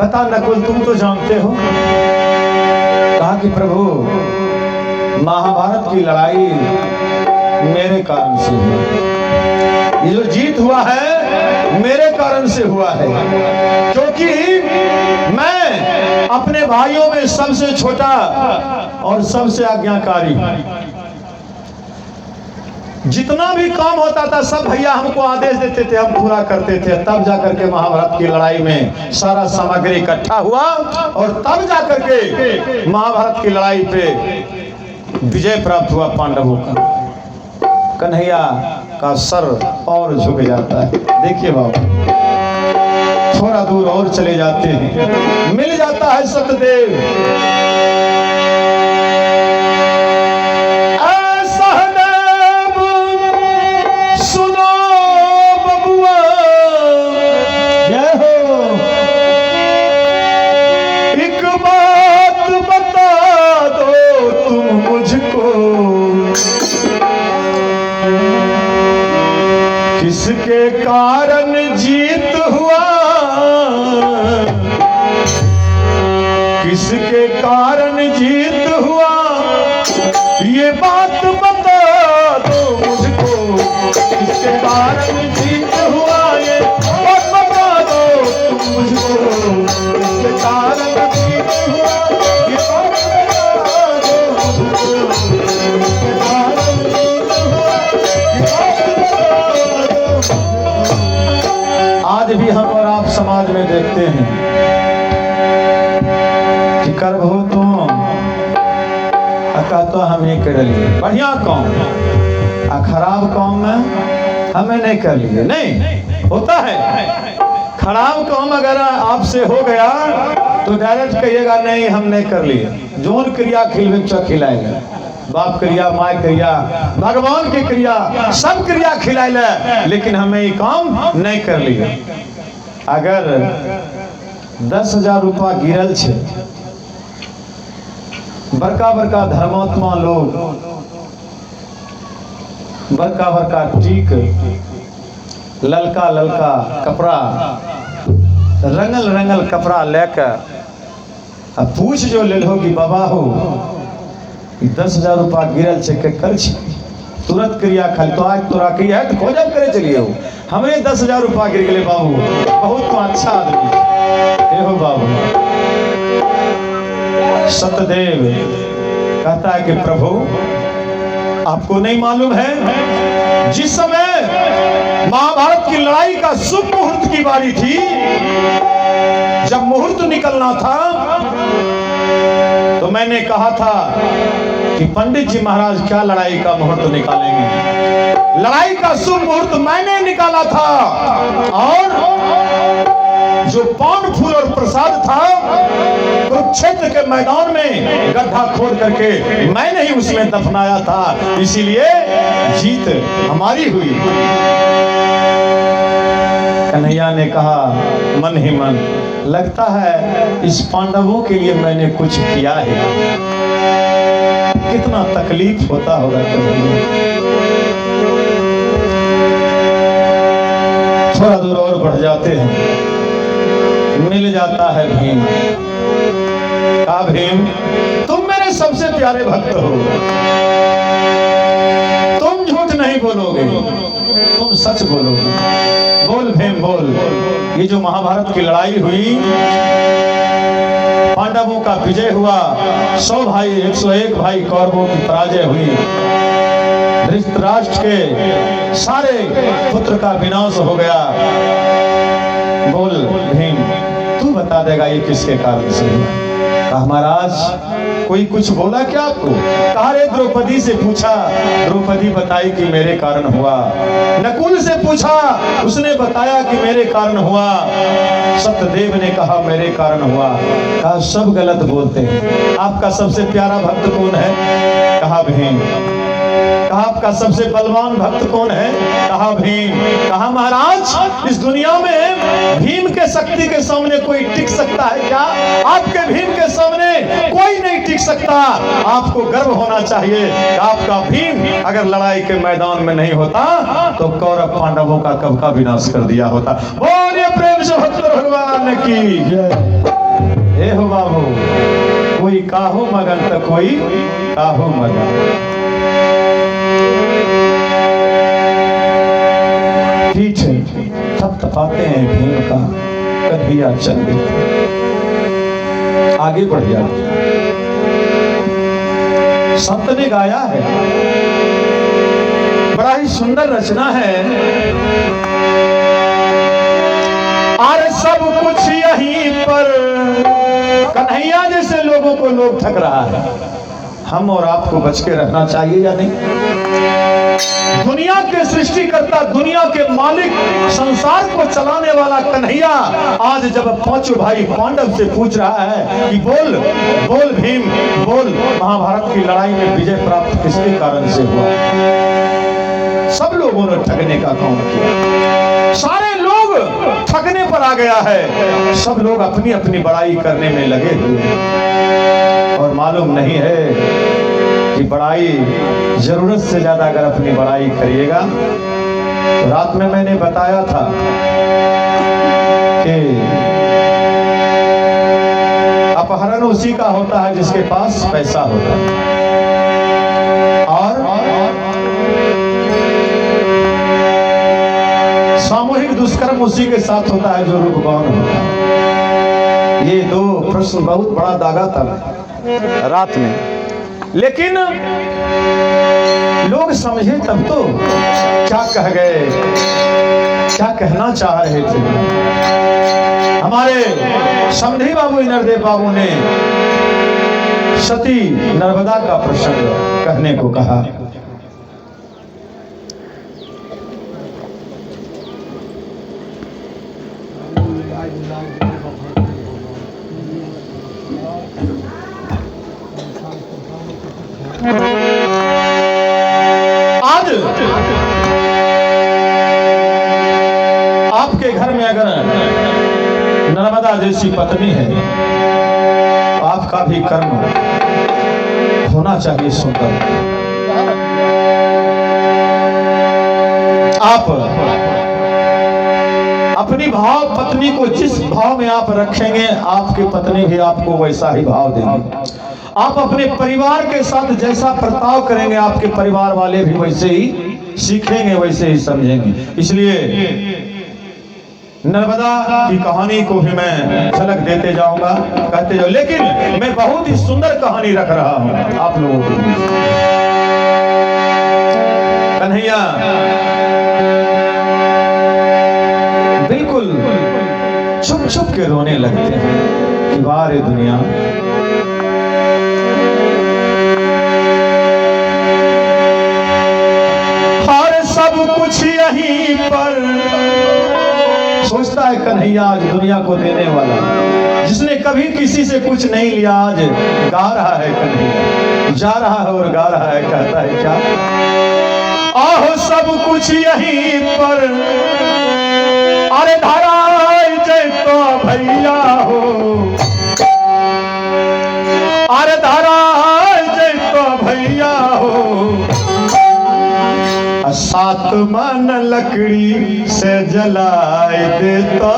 बता नकुल तुम तो जानते हो। कहा कि प्रभु महाभारत की लड़ाई मेरे कारण से हुई, ये जो जीत हुआ है मेरे कारण से हुआ है, क्योंकि मैं अपने भाइयों में सबसे छोटा और सबसे आज्ञाकारी, जितना भी काम होता था सब भैया हमको आदेश देते थे, हम पूरा करते थे। तब जाकर के महाभारत की लड़ाई में सारा सामग्री इकट्ठा हुआ और तब जाकर के महाभारत की लड़ाई पे विजय प्राप्त हुआ पांडवों का। कन्हैया का सर और झुक जाता है। देखिए बाबू, थोड़ा दूर और चले जाते हैं, मिल जाता है सत्यदेव। किसके कारण जीत हुआ, किसके कारण जीत हुआ, ये बात बता दो मुझको। किसके कारण जीत हुआ, ये बात बता दो तुम मुझको। किसके कारण जीत हुआ, ये बात बता दो मुझको। किसके कारण जीत हुआ, ये बात बता दो। आज भी हम और आप समाज में देखते हैं कि कर हो तुम का तो हम ही कर लिए बढ़िया काम, खराब काम में हमें नहीं कर लिए। नहीं होता है, खराब काम अगर आपसे हो गया तो डायरेक्ट कहिएगा नहीं हम नहीं कर लिए। जोन क्रिया खिलवे खिलाएगा, बाप क्रिया, माँ क्रिया, भगवान की क्रिया, सब क्रिया खिलाए, लेकिन हमें ये काम नहीं कर लिया। अगर 10,000 रुपया गिरल छे, बड़का बड़का धर्मात्मा लोग बड़का बड़का टीक, ललका ललका कपड़ा, रंगल रंगल कपड़ा लेकर पूछ जो ले लो कि बाबा हो 10,000 रुपया गिरल छे के कर छी, तुरंत क्रिया खल तो आज तोरा की है तो खोजब करे चलिए हो। हमें 10,000 रुपया गिर गए बाबू, बहुत तो अच्छा आदमी हो बाबू। सत्यदेव कहता है कि प्रभु आपको नहीं मालूम है, जिस समय महाभारत की लड़ाई का शुभ मुहूर्त की बारी थी, जब मुहूर्त निकलना था तो मैंने कहा था कि पंडित जी महाराज क्या लड़ाई का मुहूर्त निकालेंगे। लड़ाई का शुभ मुहूर्त मैंने निकाला था और जो पान फूल और प्रसाद था कुरुक्षेत्र के मैदान में गड्ढा खोद करके मैंने ही उसमें दफनाया था, इसीलिए जीत हमारी हुई। कन्हैया ने कहा मन ही मन, लगता है इस पांडवों के लिए मैंने कुछ किया है। कितना तकलीफ होता होगा कन्हैया। थोड़ा दूर और बढ़ जाते हैं, मिल जाता है भीम। कहा भीम तुम मेरे सबसे प्यारे भक्त हो, तुम झूठ नहीं बोलोगे, तुम सच बोलोगे। बोल भीम बोल। ये जो महाभारत की लड़ाई हुई, पांडवों का विजय हुआ, 100 भाई 101 भाई कौरवों की पराजय हुई, धृतराष्ट्र के सारे पुत्र का विनाश हो गया। बोल भीम तू बता देगा ये किसके कारण से हुआ। कहा महाराज कोई कुछ बोला क्या आपको। कहा रे द्रौपदी से पूछा, द्रौपदी बताई कि मेरे कारण हुआ। नकुल से पूछा, उसने बताया कि मेरे कारण हुआ। सत्यदेव ने कहा मेरे कारण हुआ। कहा सब गलत बोलते हैं, आपका सबसे प्यारा भक्त कौन है। कहा भीम। कहा आपका सबसे बलवान भक्त कौन है। कहा भीम। कहा महाराज इस दुनिया में भीम के शक्ति के सामने कोई टिक सकता है क्या। आपके भीम के सामने कोई नहीं टिक सकता। आपको गर्व होना चाहिए कि आपका भीम अगर लड़ाई के मैदान में नहीं होता तो कौरव पांडवों का कब का विनाश कर दिया होता। बोलिए प्रेम से भक्त भगवान की जय। हो बाबू, कोई काहो मगन तो कोई काहो मगन। पीछे थपथपाते हैं भीम का कन्हैया चल देते, आगे बढ़ जाते। संत ने गाया है, बड़ा ही सुंदर रचना है। और सब कुछ यहीं पर, कन्हैया जैसे लोगों को लोग ठग रहा है, हम और आपको बच के रहना चाहिए या नहीं? दुनिया के सृष्टिकर्ता, दुनिया के मालिक, संसार को चलाने वाला कन्हैया आज जब पांचों भाई पांडव से पूछ रहा है कि बोल बोल भीम बोल, महाभारत की लड़ाई में विजय प्राप्त किसके कारण से हुआ? सब लोगों ने ठगने का काम किया, सारे लोग ठगने पर आ गया है, सब लोग अपनी अपनी बड़ाई करने में लगे हुए हैं। और मालूम नहीं है कि बड़ाई जरूरत से ज्यादा अगर अपनी बड़ाई करिएगा, तो रात में मैंने बताया था कि अपहरण उसी का होता है जिसके पास पैसा होता है, और सामूहिक दुष्कर्म उसी के साथ होता है जो रूपवान होता है। ये दो प्रश्न बहुत बड़ा दागा था रात में, लेकिन लोग समझे तब तो क्या कह गए, क्या कहना चाह रहे थे। हमारे समधी बाबू नरदेव बाबू ने सती नर्मदा का प्रसंग कहने को कहा। आज आपके घर में अगर नर्मदा जैसी पत्नी है, तो आपका भी कर्म होना चाहिए सुंदर। आप अपनी भाव पत्नी को जिस भाव में आप रखेंगे, आपकी पत्नी भी आपको वैसा ही भाव देंगे। आप अपने परिवार के साथ जैसा बर्ताव करेंगे, आपके परिवार वाले भी वैसे ही सीखेंगे, वैसे ही समझेंगे। इसलिए नर्मदा की कहानी को भी मैं झलक देते जाऊंगा, कहते जाओ, लेकिन मैं बहुत ही सुंदर कहानी रख रहा हूं आप लोगों के लिए। कन्हैया बिल्कुल छुप छुप के रोने लगते हैं कि वाह रे दुनिया, सब कुछ यहीं पर। सोचता है कन्हैया आज दुनिया को देने वाला, जिसने कभी किसी से कुछ नहीं लिया, आज गा रहा है कन्हैया, जा रहा है और गा रहा है, कहता है क्या, आहो सब कुछ यहीं पर, अरे धारा जय तो भैया हो, अरे धारा जय तो भैया हो, सात मन लकड़ी से जलाए देता,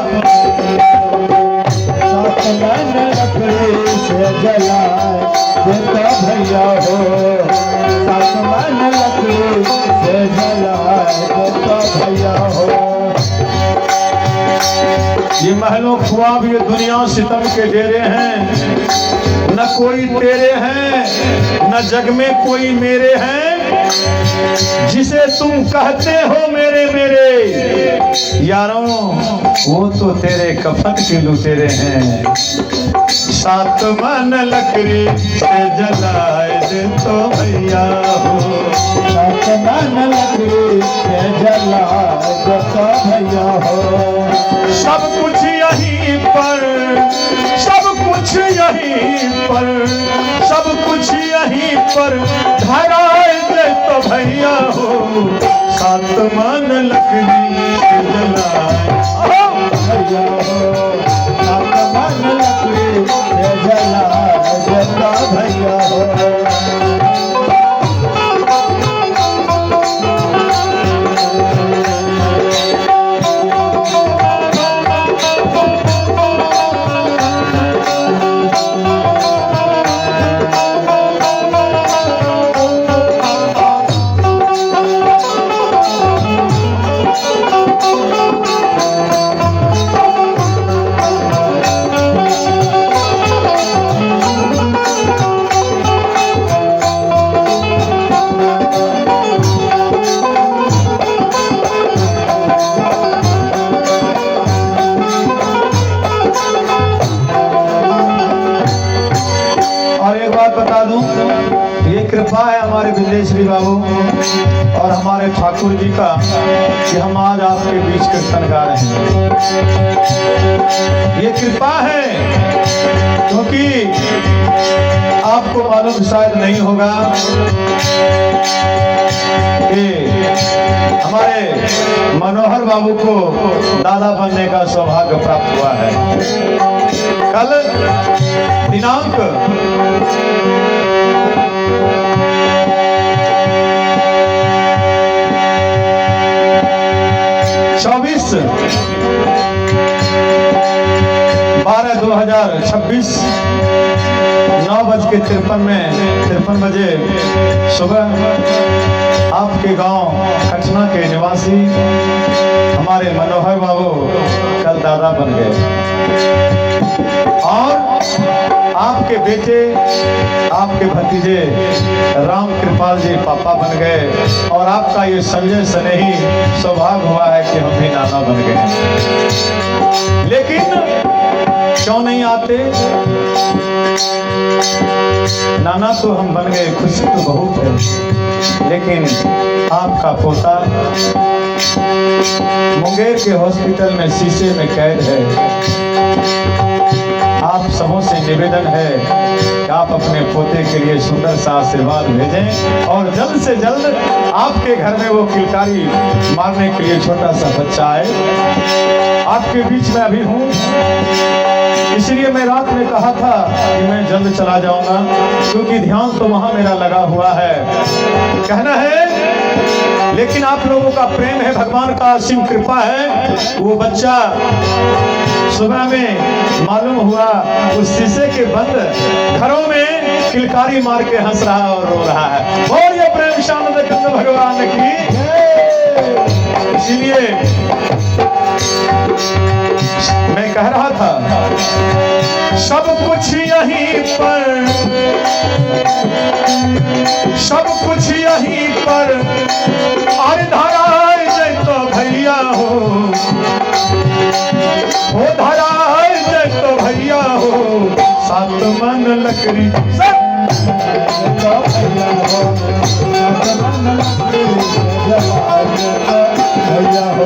सात मन लकड़ी से जलाए देता भैया हो, सात मन लकड़ी से जलाए देता भैया हो। ये महलों ख्वाब, ये दुनिया सितम के डेरे हैं, न कोई तेरे हैं न जग में कोई मेरे हैं, जिसे तुम कहते हो मेरे मेरे यारों, वो तो तेरे कफन के लुटेरे हैं। सात मन लकड़ी से जलाए दे तो भैया हो, सात मन लकड़ी से जलाए दे तो भैया हो। सब कुछ यहीं पर, सब कुछ यहीं पर, सब कुछ यहीं पर, धराए दे तो भैया हो, सात मन लकड़ी से जलाए भैया हो, सात मन लकड़ी से जलाए देता भैया हो। कृपा है हमारे विदेश्री बाबू और हमारे ठाकुर जी का कि हम आज आपके बीच कीर्तन गा रहे हैं। ये कृपा है, क्योंकि आपको मालूम शायद नहीं होगा कि हमारे मनोहर बाबू को दादा बनने का सौभाग्य प्राप्त हुआ है। कल दिनांक 24/12/2026 9:53 बजे सुबह आपके गांव कटना के निवासी हमारे मनोहर बाबू कल दादा बन गए और आपके बेटे, आपके भतीजे राम कृपाल जी पापा बन गए और आपका ये संजय स्नेही सौभाग्य हुआ है कि हम भी नाना बन गए। लेकिन क्यों नहीं आते? नाना तो हम बन गए, खुशी तो बहुत है, लेकिन आपका पोता मुंगेर के हॉस्पिटल में शीशे में कैद है। आप सबों से निवेदन है कि आप अपने पोते के लिए सुंदर सा आशीर्वाद भेजें और जल्द से जल्द आपके घर में वो किलकारी मारने के लिए छोटा सा बच्चा आए। आपके बीच में अभी हूँ, इसलिए मैं रात में कहा था कि मैं जल्द चला जाऊंगा, क्योंकि ध्यान तो वहां मेरा लगा हुआ है, कहना है। लेकिन आप लोगों का प्रेम है, भगवान का असीम कृपा है। वो बच्चा सुबह में मालूम हुआ उस शीशे के बंद घरों में किलकारी मार के हंस रहा और रो रहा है। और ये प्रेम शानद कंद भगवान की। इसीलिए मैं कह रहा था, सब कुछ यहीं पर, सब कुछ यहीं पर और धराए जय तो भैया हो धराए जय तो भैया हो, सात मन लकड़ी सब भैया हो, भैया हो।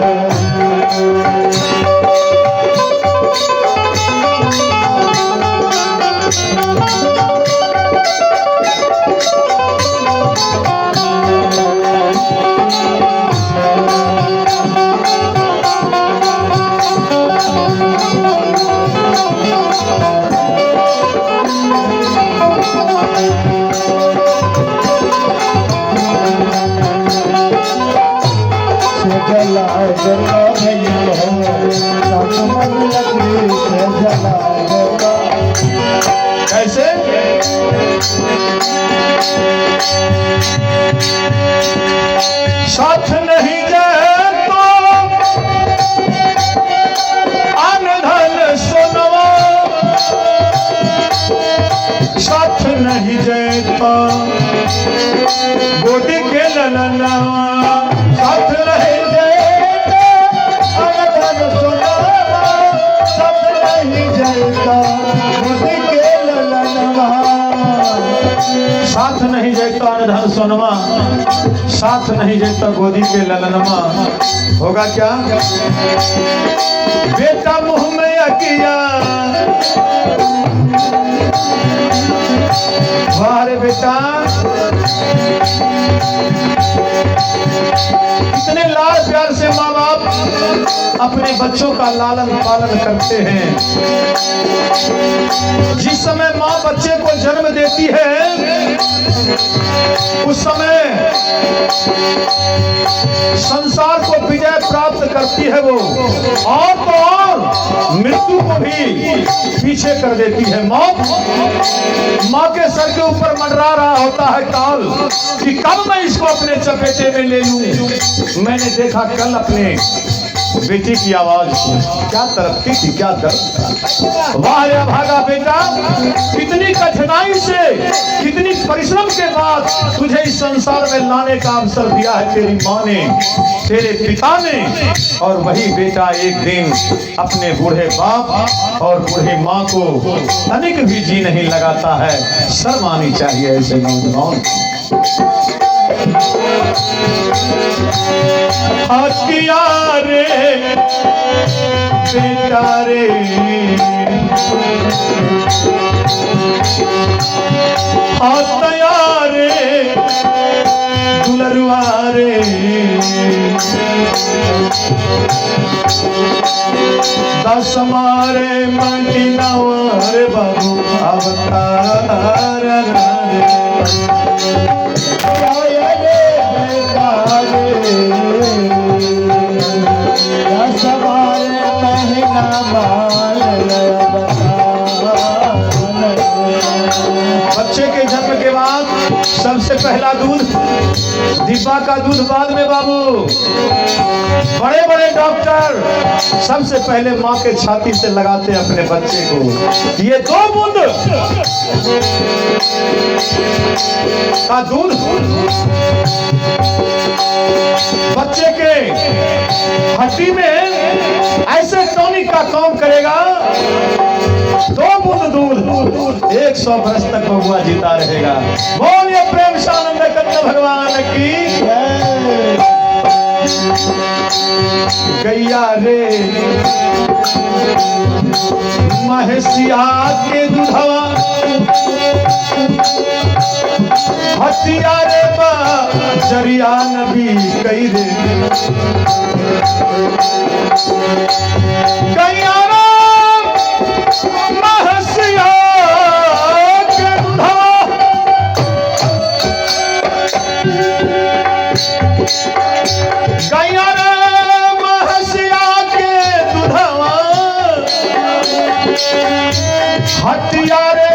कैसे? साथ नहीं जाए तो अन धन सोनवा, साथ नहीं जाए तो गोदी के ललनवा, साथ नहीं जाए तो अन धन सोनवा, साथ नहीं जाए तो गोदी के ललनवा, साथ नहीं जाए तो अन धन सोनवा, साथ नहीं जाए तो गोदी के ललनवा। होगा क्या? बेटा मुंह में अकिया, वाह रे बेटा, इतने लाड प्यार से माँ बाप अपने बच्चों का लालन पालन करते हैं। जिस समय माँ बच्चे को जन्म देती है उस समय संसार को विजय प्राप्त करती है वो, और तो और मृत्यु को भी पीछे कर देती है। मौत माँ के सर के ऊपर मंडरा रहा होता है काल कि कब मैं इसको अपने चपेटे में ले लूं। मैंने देखा कल अपने बेटी की आवाज को, क्या तरक्की थी, क्या दर्द था। वाह रे भागा बेटा, कितनी कठिनाई से, कितनी परिश्रम के बाद तुझे इस संसार में लाने का अवसर दिया है तेरी माँ ने, तेरे पिता ने। और वही बेटा एक दिन अपने बूढ़े बाप और बूढ़ी माँ को तनिक भी जी नहीं लगाता है। शर्म आनी चाहिए ऐसे नौजवान। हटिया रे बेटा रे हटिया रे दुलरुआ रे दस मारे महीनावर बाबू अवतार बच्चे के जन्म के बाद सबसे पहला दूध डिब्बा का दूध बाद में बाबू। बड़े बड़े डॉक्टर सबसे पहले माँ के छाती से लगाते अपने बच्चे को। ये 2 बूंद का दूध बच्चे के हड्डी में ऐसे टॉनिक का काम करेगा। 2 बूंद दूध 100 वर्ष तक बबुआ जीता रहेगा। बोलिए प्रेम से आनंद कंद भगवान की। गैया रे महसिया के दूधवा हथिया रे जरिया नबी कई रे गैया महसिया के दूधवा गैया हथियारे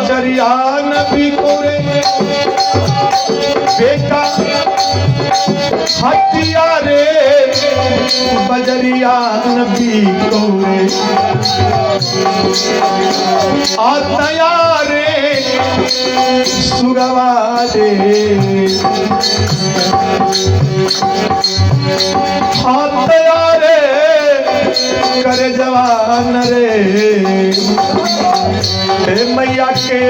जरिया नबी कोरे बेटा हथियारे बजरिया नबी कोरे आतयारे सुगवा रे हथियारे करे जवान रे मैया के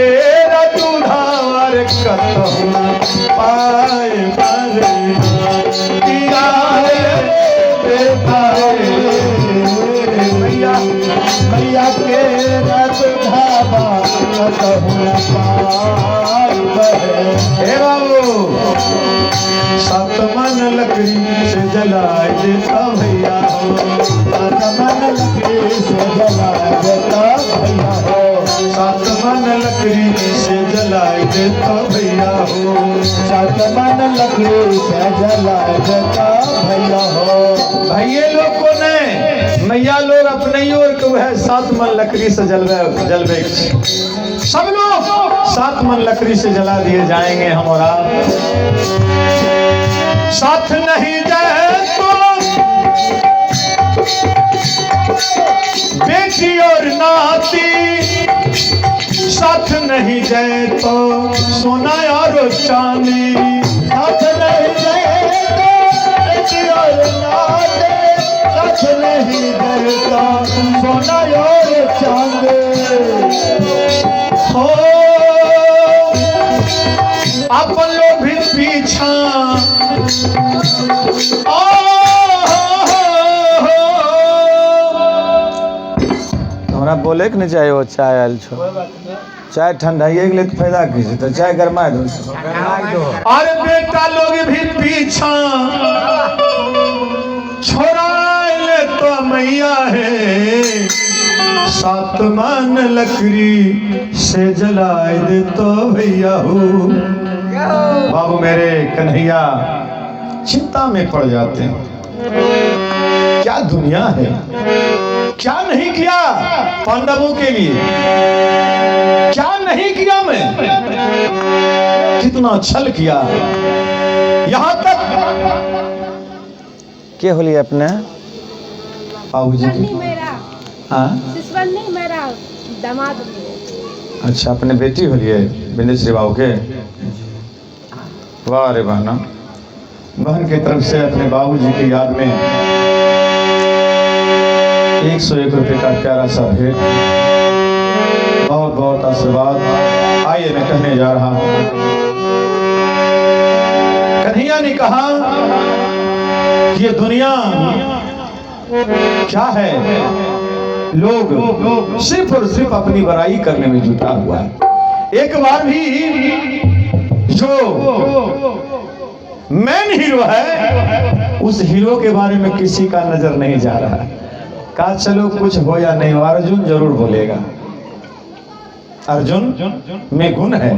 दूधावर कतहु पाए मैया मैया के दूधावा कतहु पाए। हे बाबू 7 मन लकड़ी से जलाए देता भैया हो। 7 मन लकड़ी से जलाए देता भैया हो। 7 मन लकड़ी से जलाए देता भैया हो। 7 मन लकड़ी से जलाए देता भैया हो। भैया लोग को नहीं मैया लोग अपने ही ओर को है 7 मन लकड़ी से जलवे सब लोग 7 मन लकड़ी से जला दिए जाएंगे हम और आप। साथ नहीं जाए तो बेटी और नाती, साथ नहीं जाए तो सोना और चांदी। साथ नहीं जाए तो बेटी और नाती, साथ नहीं जाए तो सोना और चांदी। हो अपन लोग भी पीछा हमरा बोले के नहीं चाहिए वो चाय आयल छो चाय ठंडाइए के लिए तो फायदा कीजिए तो चाय गरमा दो। अरे बेटा लोग भी पीछा छोड़ा ले तो मैया है 7 मन लकड़ी से जलाए दे तो भैया हो। बाबू मेरे कन्हैया चिंता में पड़ जाते हैं। क्या दुनिया है, क्या नहीं किया पांडवों के लिए, क्या नहीं किया मैं, कितना छल किया। यहाँ तक क्या होली अपने बाबूजी की मेरा दामाद। अच्छा अपने बेटी होली है बिंदेश्वरी बाबू के। वाह रे बहना, बहन की तरफ से अपने बाबूजी की याद में 101 रुपये का प्यारा सा भेंट, बहुत बहुत आशीर्वाद। आइए मैं कहने जा रहा हूँ कन्हैया ने कहा कि ये दुनिया क्या है, लोग सिर्फ और सिर्फ अपनी बड़ाई करने में जुटा हुआ है। एक बार भी जो मेन हीरो है उस हीरो के बारे में किसी का नजर नहीं जा रहा है। कहा चलो कुछ हो या नहीं हो, अर्जुन जरूर बोलेगा। अर्जुन में गुण है,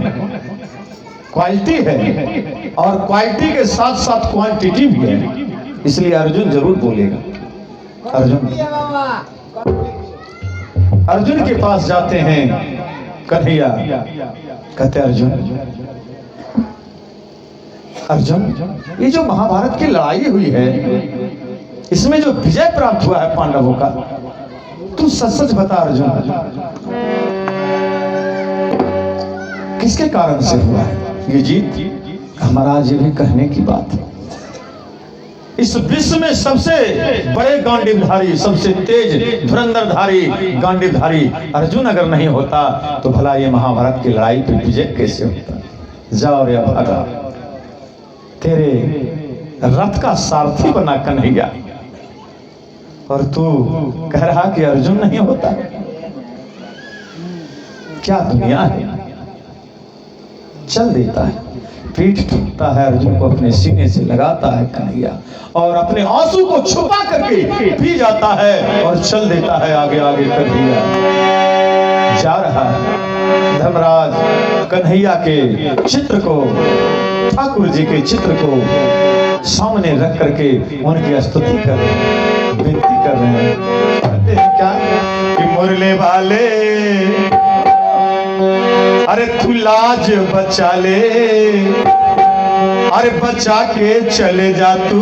क्वालिटी है, और क्वालिटी के साथ साथ क्वांटिटी भी है, इसलिए अर्जुन जरूर बोलेगा। अर्जुन के पास जाते हैं कन्हैया, कहते अर्जुन ये जो महाभारत की लड़ाई हुई है इसमें जो विजय प्राप्त हुआ है पांडवों का, तू सच सच बता अर्जुन, किसके कारण से हुआ है ये जीत? हमारा ये भी कहने की बात है, इस विश्व में सबसे बड़े गांडीवधारी, सबसे तेज धुरंधरधारी गांडीवधारी अर्जुन अगर नहीं होता तो भला ये महाभारत की लड़ाई पे विजय कैसे होता? जाओ रे भागा, तेरे रथ का सारथी बना कन्हैया, और तू कह रहा कि अर्जुन नहीं होता? क्या दुनिया है। चल देता है, पीठ ठुकता है, अर्जुन को अपने सीने से लगाता है कन्हैया, और अपने आंसू को छुपा करके पी जाता है और चल देता है आगे आगे कन्हैया जा रहा है। धर्मराज कन्हैया के चित्र को, ठाकुर जी के चित्र को सामने रख करके उनकी स्तुति कर रहे हैं, विनती कर रहे हैं। कहते हैं क्या कि मुरले वाले अरे तू लाज बचा ले, अरे बचा के चले जा तू,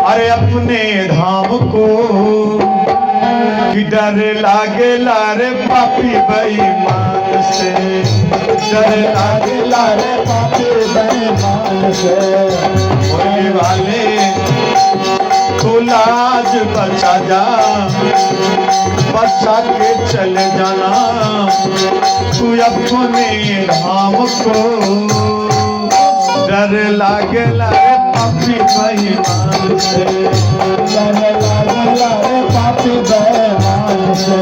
अरे अपने धाम को, कि डर लागे लारे पापी बेईमान से, डर लागे लारे पापी बेईमान से। बोलने वाले तू लाज बचा जा, बचा के चले जाना तू अपने धाम को, डर लागे लारे पापी बेईमान से, डर लागे लारे पापी बेईमान से,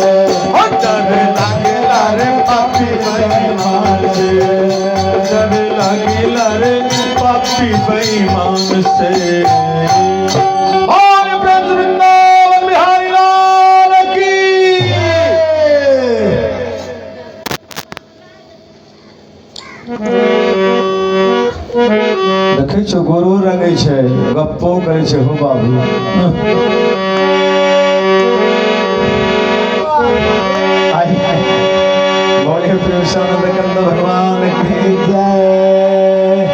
डर लागे लारे पापी बेईमान से, डर लागे लारे पापी बेईमान से। और ब्रज वृंदावन बिहारी लाल की। देखे छो गोरू रंगे छे, गप्पो करे छे हो बाबू। बोले प्रेमानंद कंद भगवान की जय।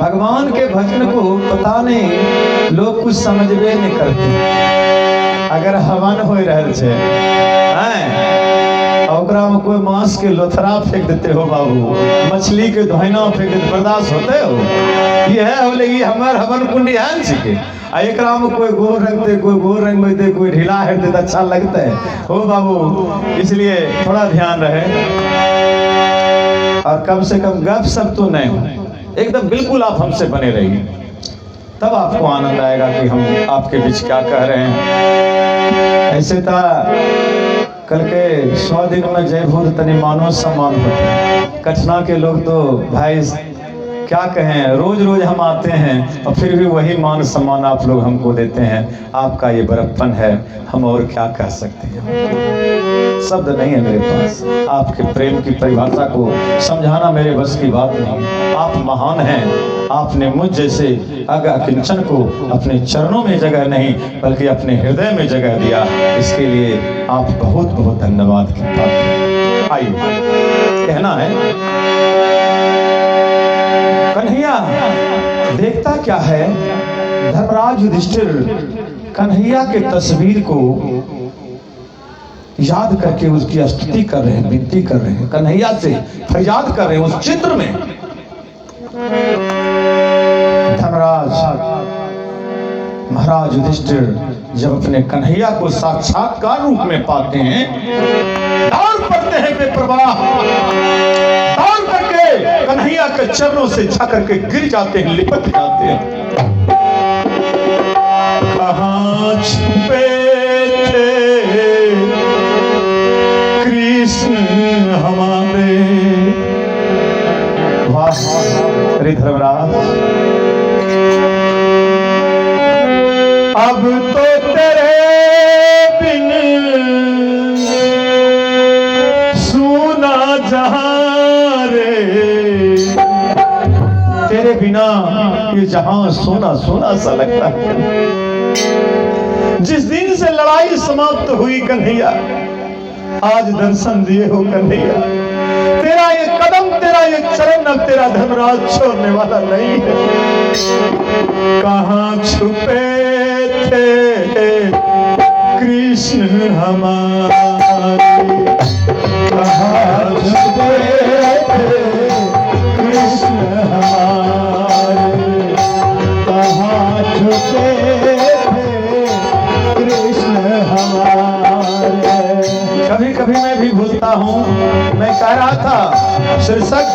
भगवान के भजन को पता नहीं लोग कुछ समझबे नहीं करते। अगर हवन हो रहल छे ओकरा में कोई मांस के लोथरा फेंक देते हो बाबू, मछली के धोइना फेंक देते, बर्दाश्त होते हो? ये है बोले ये हमार हवन कुंडी है छिके, आ एकरा में कोई गोर रंग दे, कोई गोर रंग में दे, कोई ढीला है दे, अच्छा लगता है हो बाबू। इसलिए थोड़ा ध्यान रहे, और कम से कम गप सब तो नहीं हो, एकदम बिल्कुल आप हमसे बने रहिए, तब आपको आनंद आएगा कि हम आपके बीच क्या कह रहे हैं। ऐसे था कल के 100 दिन में जय भूत तनि मानो सम्मान होते। कटना के लोग तो भाई क्या कहें, रोज रोज हम आते हैं और फिर भी वही मान सम्मान आप लोग हमको देते हैं। आपका ये बड़प्पन है, हम और क्या कह सकते हैं, शब्द नहीं है मेरे पास। आपके प्रेम की परिभाषा को समझाना मेरे बस की बात नहीं। आप महान हैं, आपने मुझ जैसे अकिंचन को अपने चरणों में जगह नहीं बल्कि अपने हृदय में जगह दिया, इसके लिए आप बहुत बहुत धन्यवाद की पात्र। आइए कहना है कन्हैया देखता क्या है, धर्मराज युधिष्ठिर कन्हैया के तस्वीर को याद करके उसकी स्तुति कर रहे हैं, विनती कर रहे हैं, कन्हैया से फरियाद कर रहे हैं। उस चित्र में धर्मराज महाराज युधिष्ठिर जब अपने कन्हैया को साक्षात्कार रूप में पाते हैं, दौड़ पड़ते हैं बेपरवाह, दौड़ करके कन्हैया के चरणों से जाकर के गिर जाते हैं, लिपट जाते हैं। कहाँ छुपे थे कृष्ण हमारे। वाह अरे धर्मराज, अब तो तेरे बिन सुना जहां रे, तेरे बिना ये जहां सोना सोना सा लगता है। जिस दिन से लड़ाई समाप्त हुई कन्हैया, आज दर्शन दिए हो कन्हैया, तेरा ये कदम, तेरा ये चरण अब तेरा धर्मराज छोड़ने वाला नहीं है। कहाँ छुपे थे कृष्ण हमारे, कहाँ छुपे थे कृष्ण हमारे, कहाँ छुपे थे कृष्ण हमारे। कभी कभी मैं भी भूलता हूँ। मैं कह रहा था शीर्षक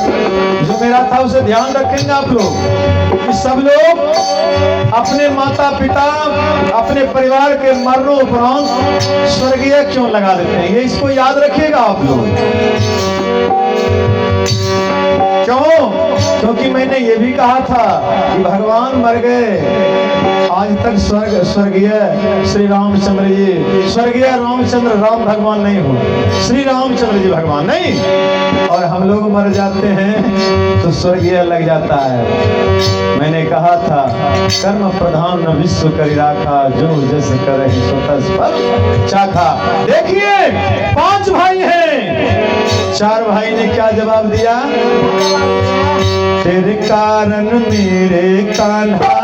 जो मेरा था उसे ध्यान रखेंगे आप लोग कि सब लोग अपने माता पिता, अपने परिवार के मरणोपरांत स्वर्गीय क्यों लगा देते हैं, ये इसको याद रखिएगा आप लोग। क्यों? क्योंकि मैंने ये भी कहा था कि भगवान मर गए, आज तक स्वर्गीय श्री रामचंद्र जी, स्वर्गीय रामचंद्र राम भगवान नहीं हो, श्री रामचंद्र जी भगवान नहीं, और हम लोग मर जाते हैं तो स्वर्गीय लग जाता है। मैंने कहा था कर्म प्रधान न विश्व करी राखा, जो जस करे सो तस फल चाखा। देखिए 5 भाई हैं, 4 भाई ने क्या जवाब दिया? तेरे कारण मेरे कान्हा,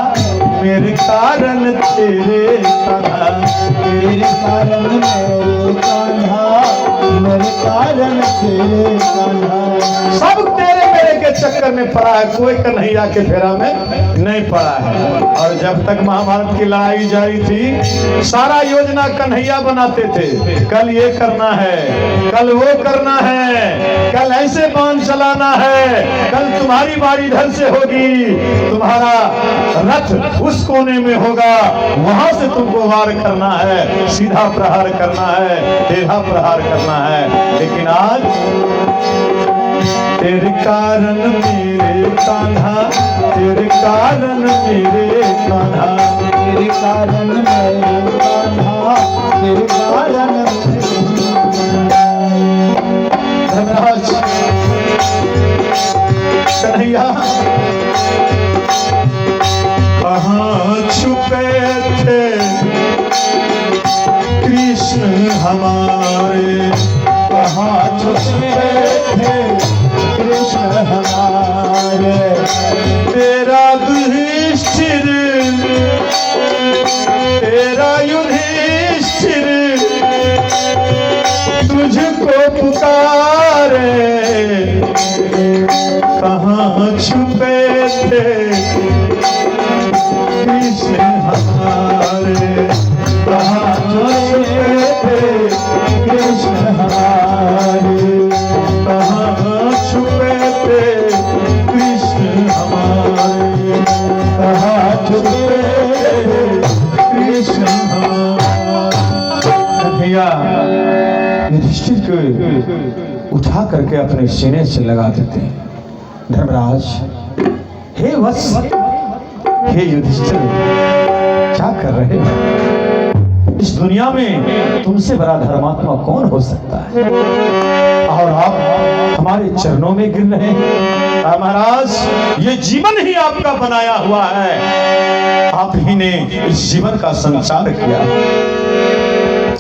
मेरे कारण तेरे कान्हा, तेरे कारण मेरे कान्हा, मेरे कारण तेरे कान्हा। सब तेरे मेरे के चक्कर में पड़ा है, कोई कन्हैया के फेरा में नहीं पड़ा है। और जब तक महाभारत की लड़ाई जारी थी, सारा योजना कन्हैया बनाते थे। कल ये करना है, कल वो करना है, कल ऐसे बाण चलाना है, कल तुम्हारी बारी इधर से होगी, तुम्हारा रथ उस कोने में होगा, वहां से तुमको वार करना है, सीधा प्रहार करना है, टेढ़ा प्रहार करना है। लेकिन आज तेरे कारण मेरे कान्हा, तेरे कारण मेरे कान्हा, तेरे कारण मेरे कान्हा, तेरे कारण धर्मराज कन्हैया कहाँ छुपे थे कृष्ण हमारे, कहाँ छुपे थे कृष्ण हमारे। तेरा युधिष्ठिर, तेरा युधिष्ठिर तुझको पुकारे, कहाँ छुपे थे कृष्ण हमारे, कहाँ छुपे थे कृष्ण हमारे, कहाँ छुपे थे कृष्ण हमारे, कहाँ छुपे थे कृष्ण हमारे। भैया युधिष्ठिर को उठा करके अपने सीने से लगा देते हैं। धर्मराज, हे वत्स, हे युधिष्ठिर, क्या कर रहे हो? इस दुनिया में तुमसे बड़ा धर्मात्मा कौन हो सकता है, और आप हमारे चरणों में गिर रहे हैं। महाराज, ये जीवन ही आपका बनाया हुआ है, आप ही ने इस जीवन का संचार किया।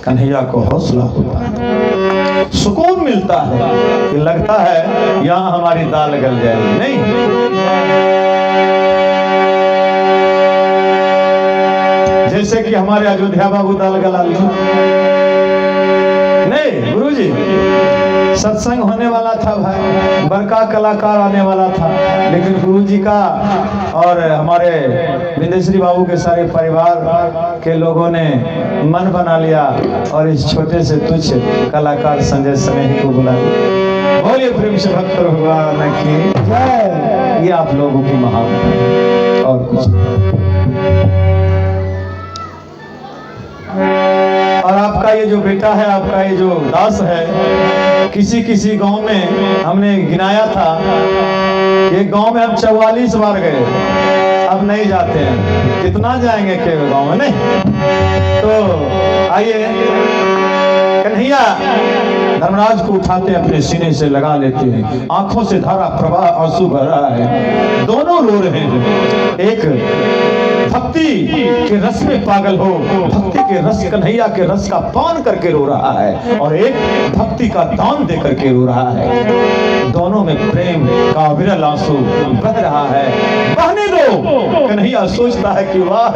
कन्हैया को हौसला होता है, सुकून मिलता है कि लगता है यहाँ हमारी दाल गल जाएगी। नहीं, जैसे कि हमारे अयोध्या बाबू दाल गला ली नहीं। गुरुजी, सत्संग होने वाला था भाई, बड़का कलाकार आने वाला था, लेकिन गुरुजी का और हमारे विंदेश्वरी बाबू के सारे परिवार के लोगों ने मन बना लिया और इस छोटे से तुच्छ कलाकार संजय स्नेही को बुला लिया। बोलिए प्रेम से भक्त भगवान की जय। ये आप लोगों की महानता और कुछ और आपका ये जो बेटा है, आपका ये जो दास है, किसी किसी गांव में हमने गिनाया था, एक गांव में हम 44 बार गए, अब नहीं जाते हैं। कितना जाएंगे के गांव में, नहीं? तो आइए, कन्हैया धर्मराज को उठाते अपने सीने से लगा लेते हैं, आंखों से धारा प्रवाह आंसू बह रहा है, दोनों रो रहे हैं। एक भक्ति के रस में पागल हो, भक्ति के रस, कन्हैया के रस का पान करके रो रहा है, और एक भक्ति का दान दे करके रो रहा है। दोनों में प्रेम का विरल आंसू बह रहा है। बहने दो। कन्हैया सोचता है कि वाह,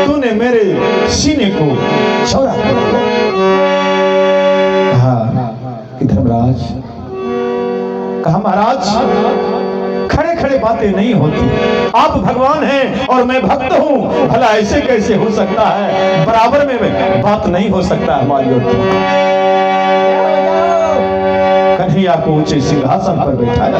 तूने मेरे सीने को चौड़ा कर दिया। कहा कि धर्मराज, कहा महाराज, खड़े खड़े बातें नहीं होती, आप भगवान हैं और मैं भक्त हूं, भला ऐसे कैसे हो सकता है? बराबर में बात नहीं हो सकता हमारी ओर। कन्हैया को ऊंचे सिंहासन पर बैठाया,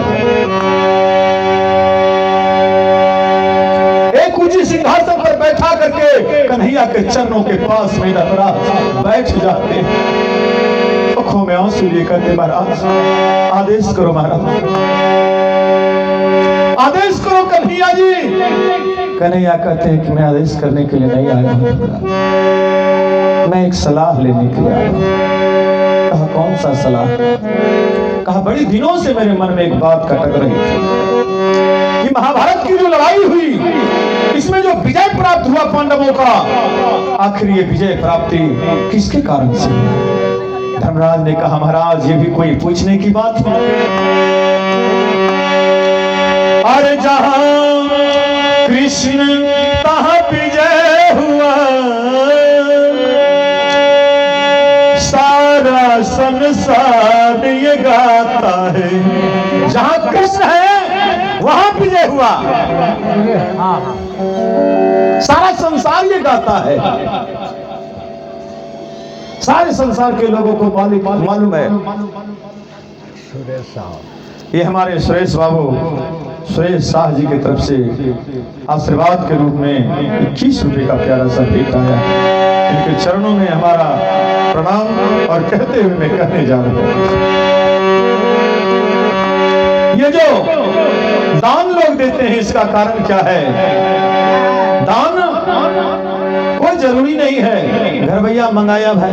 एक ऊंचे सिंहासन पर बैठा करके कन्हैया के चरणों के पास में धर्मराज बैठ जाते हैं। आंखों में आंसू लेकर के, महाराज आदेश करो, महाराज आदेश करो कन्हैया जी। कन्हैया कहते हैं कि मैं आदेश करने के लिए नहीं आया हूं, मैं एक सलाह लेने के लिए आया हूं। कहा कौन सा सलाह? कहा बड़ी दिनों से मेरे मन में एक बात खटक रही थी कि महाभारत की जो लड़ाई हुई, इसमें जो विजय प्राप्त हुआ पांडवों का, आखिर ये विजय प्राप्ति किसके कारण से? धर्मराज ने कहा महाराज, ये भी कोई पूछने की बात है? अरे जहां कृष्ण तहां विजय हुआ, सारा संसार ये गाता है। जहां कृष्ण है वहां विजय हुआ, सारा संसार ये गाता है। सारे संसार के लोगों को मालूम है। ये हमारे सुरेश बाबू, सुरेश शाह जी की तरफ से आशीर्वाद के रूप में 21 रुपए का प्यारा सा भेंट आया। इनके चरणों में हमारा प्रणाम और कहते हुए मैं कहने जा रहा हूं, ये जो दान लोग देते हैं, इसका कारण क्या है? दान कोई जरूरी नहीं है। घर भैया मंगाया भाई,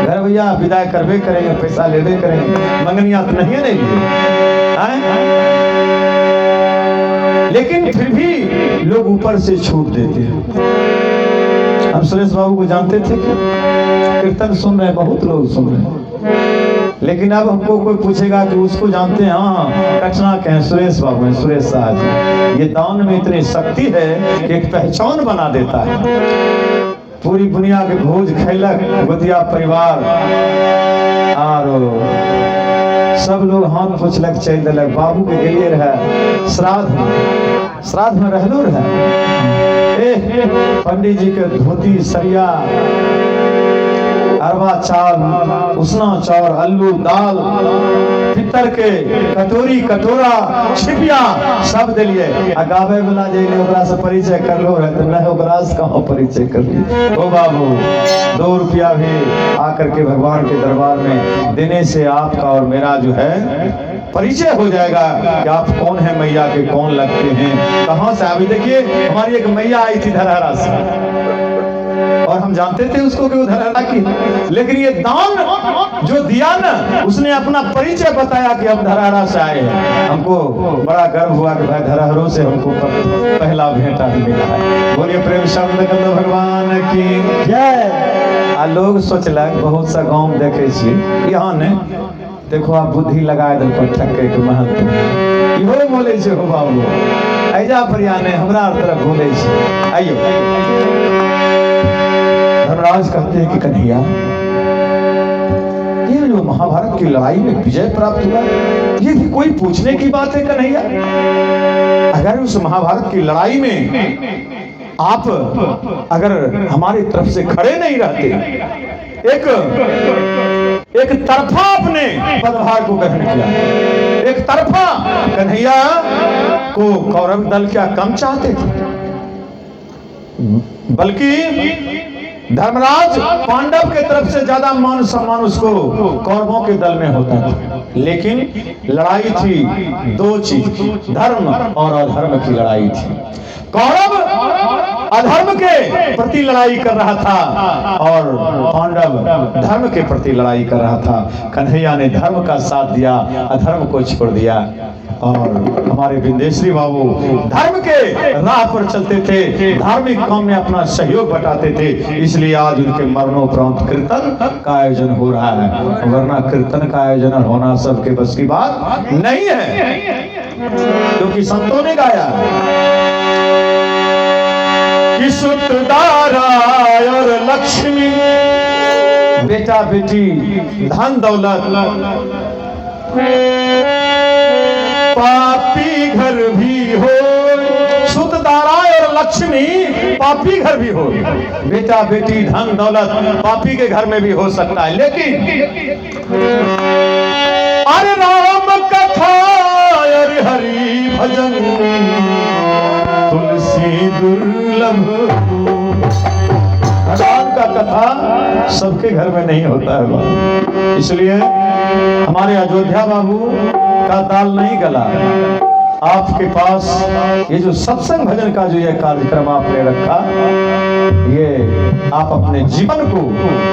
घर भैया विदाई करवे करेंगे, पैसा लेवे करेंगे, मंगनिया तो नहीं है, नहीं, लेकिन फिर भी लोग ऊपर से छूट देते हैं। हम सुरेश बाबू को जानते थे कि कीर्तन सुन रहे हैं, बहुत लोग सुन रहे हैं, लेकिन अब हमको कोई पूछेगा कि उसको जानते हैं? हाँ, कचना के हैं, सुरेश बाबू हैं, सुरेश शाह जी। ये दान में इतनी शक्ति है कि एक पहचान बना देता है। पूरी दुनिया के भोज खैलक गोतिया परिवार, और सब लोग हाथ पुछलक चल दिलक। बाबू के गेलिए रहे श्राद्ध में रहलो रहे, पंडित जी के धोती सरिया, अरवा चाल, उसना चाउर, आलू दाल, पितर के कटोरी कटोरा छिपिया सब दिलिए। गावे वाला जे ओकरा से परिचय कर लो रहे, तो नहीं ओकरा से कहाँ परिचय कर ली। ओ बाबू, 2 रुपया भी आकर के भगवान के दरबार में देने से आपका और मेरा जो है परिचय हो जाएगा कि आप कौन है, मैया के कौन लगते हैं, कहाँ से। अभी देखिए, हमारी एक मैया आई थी धरहरा से, और हम जानते थे उसको कि वो धरहरा की, लेकिन ये दान जो दिया ना, उसने अपना परिचय बताया कि हम धरहरा से आए हैं। हमको बड़ा गर्व हुआ कि भाई धरहरों से हमको पहला भेंटा मिला है। बोलिए प्रेम शब्द कंद भगवान की जय। आ लोग सोचलक, बहुत सा गाँव देखे यहाँ ने, देखो आप बुद्धि लगाए दल पर ठक्के के महत्व इहो बोले से हो बाबू, ऐजा परिया ने हमरा तरफ बोले से। आइयो, धर्मराज कहते हैं कि कन्हैया, ये जो महाभारत की लड़ाई में विजय प्राप्त हुआ, ये भी कोई पूछने की बात है कन्हैया? अगर उस महाभारत की लड़ाई में आप अगर हमारी तरफ से खड़े नहीं रहते, एक एक तरफा अपने पदभार को ग्रहण किया। एक तरफा कन्हैया को कौरव दल क्या कम चाहते थे, बल्कि धर्मराज पांडव के तरफ से ज्यादा मान सम्मान उसको कौरवों के दल में होता था। लेकिन लड़ाई थी दो चीज, धर्म और अधर्म की लड़ाई थी। कौरव अधर्म के प्रति लड़ाई कर रहा था और पांडव धर्म के प्रति लड़ाई कर रहा था। कन्हैया ने धर्म का साथ दिया, अधर्म को छोड़ दिया। और हमारे विंदेश्वरी बाबू धर्म के राह पर चलते थे, धार्मिक काम में अपना सहयोग बटाते थे। इसलिए आज उनके मरणोपरांत कीर्तन का आयोजन हो रहा है, वरना कीर्तन का आयोजन होना सबके बस की बात नहीं है, क्योंकि संतों ने गाया कि सुतदारा और लक्ष्मी, बेटा बेटी धन दौलत, पापी घर भी हो, सुतदारा और लक्ष्मी पापी घर भी हो। बेटा बेटी धन दौलत पापी के घर में भी हो सकता है, लेकिन अरे राम कथा अरे हरि भजन तुलसी दुर्लभ। भगवान का कथा सबके घर में नहीं होता है, इसलिए हमारे अयोध्या बाबू का दाल नहीं गला। आपके पास ये जो सत्संग भजन का जो ये कार्यक्रम आपने रखा, ये आप अपने जीवन को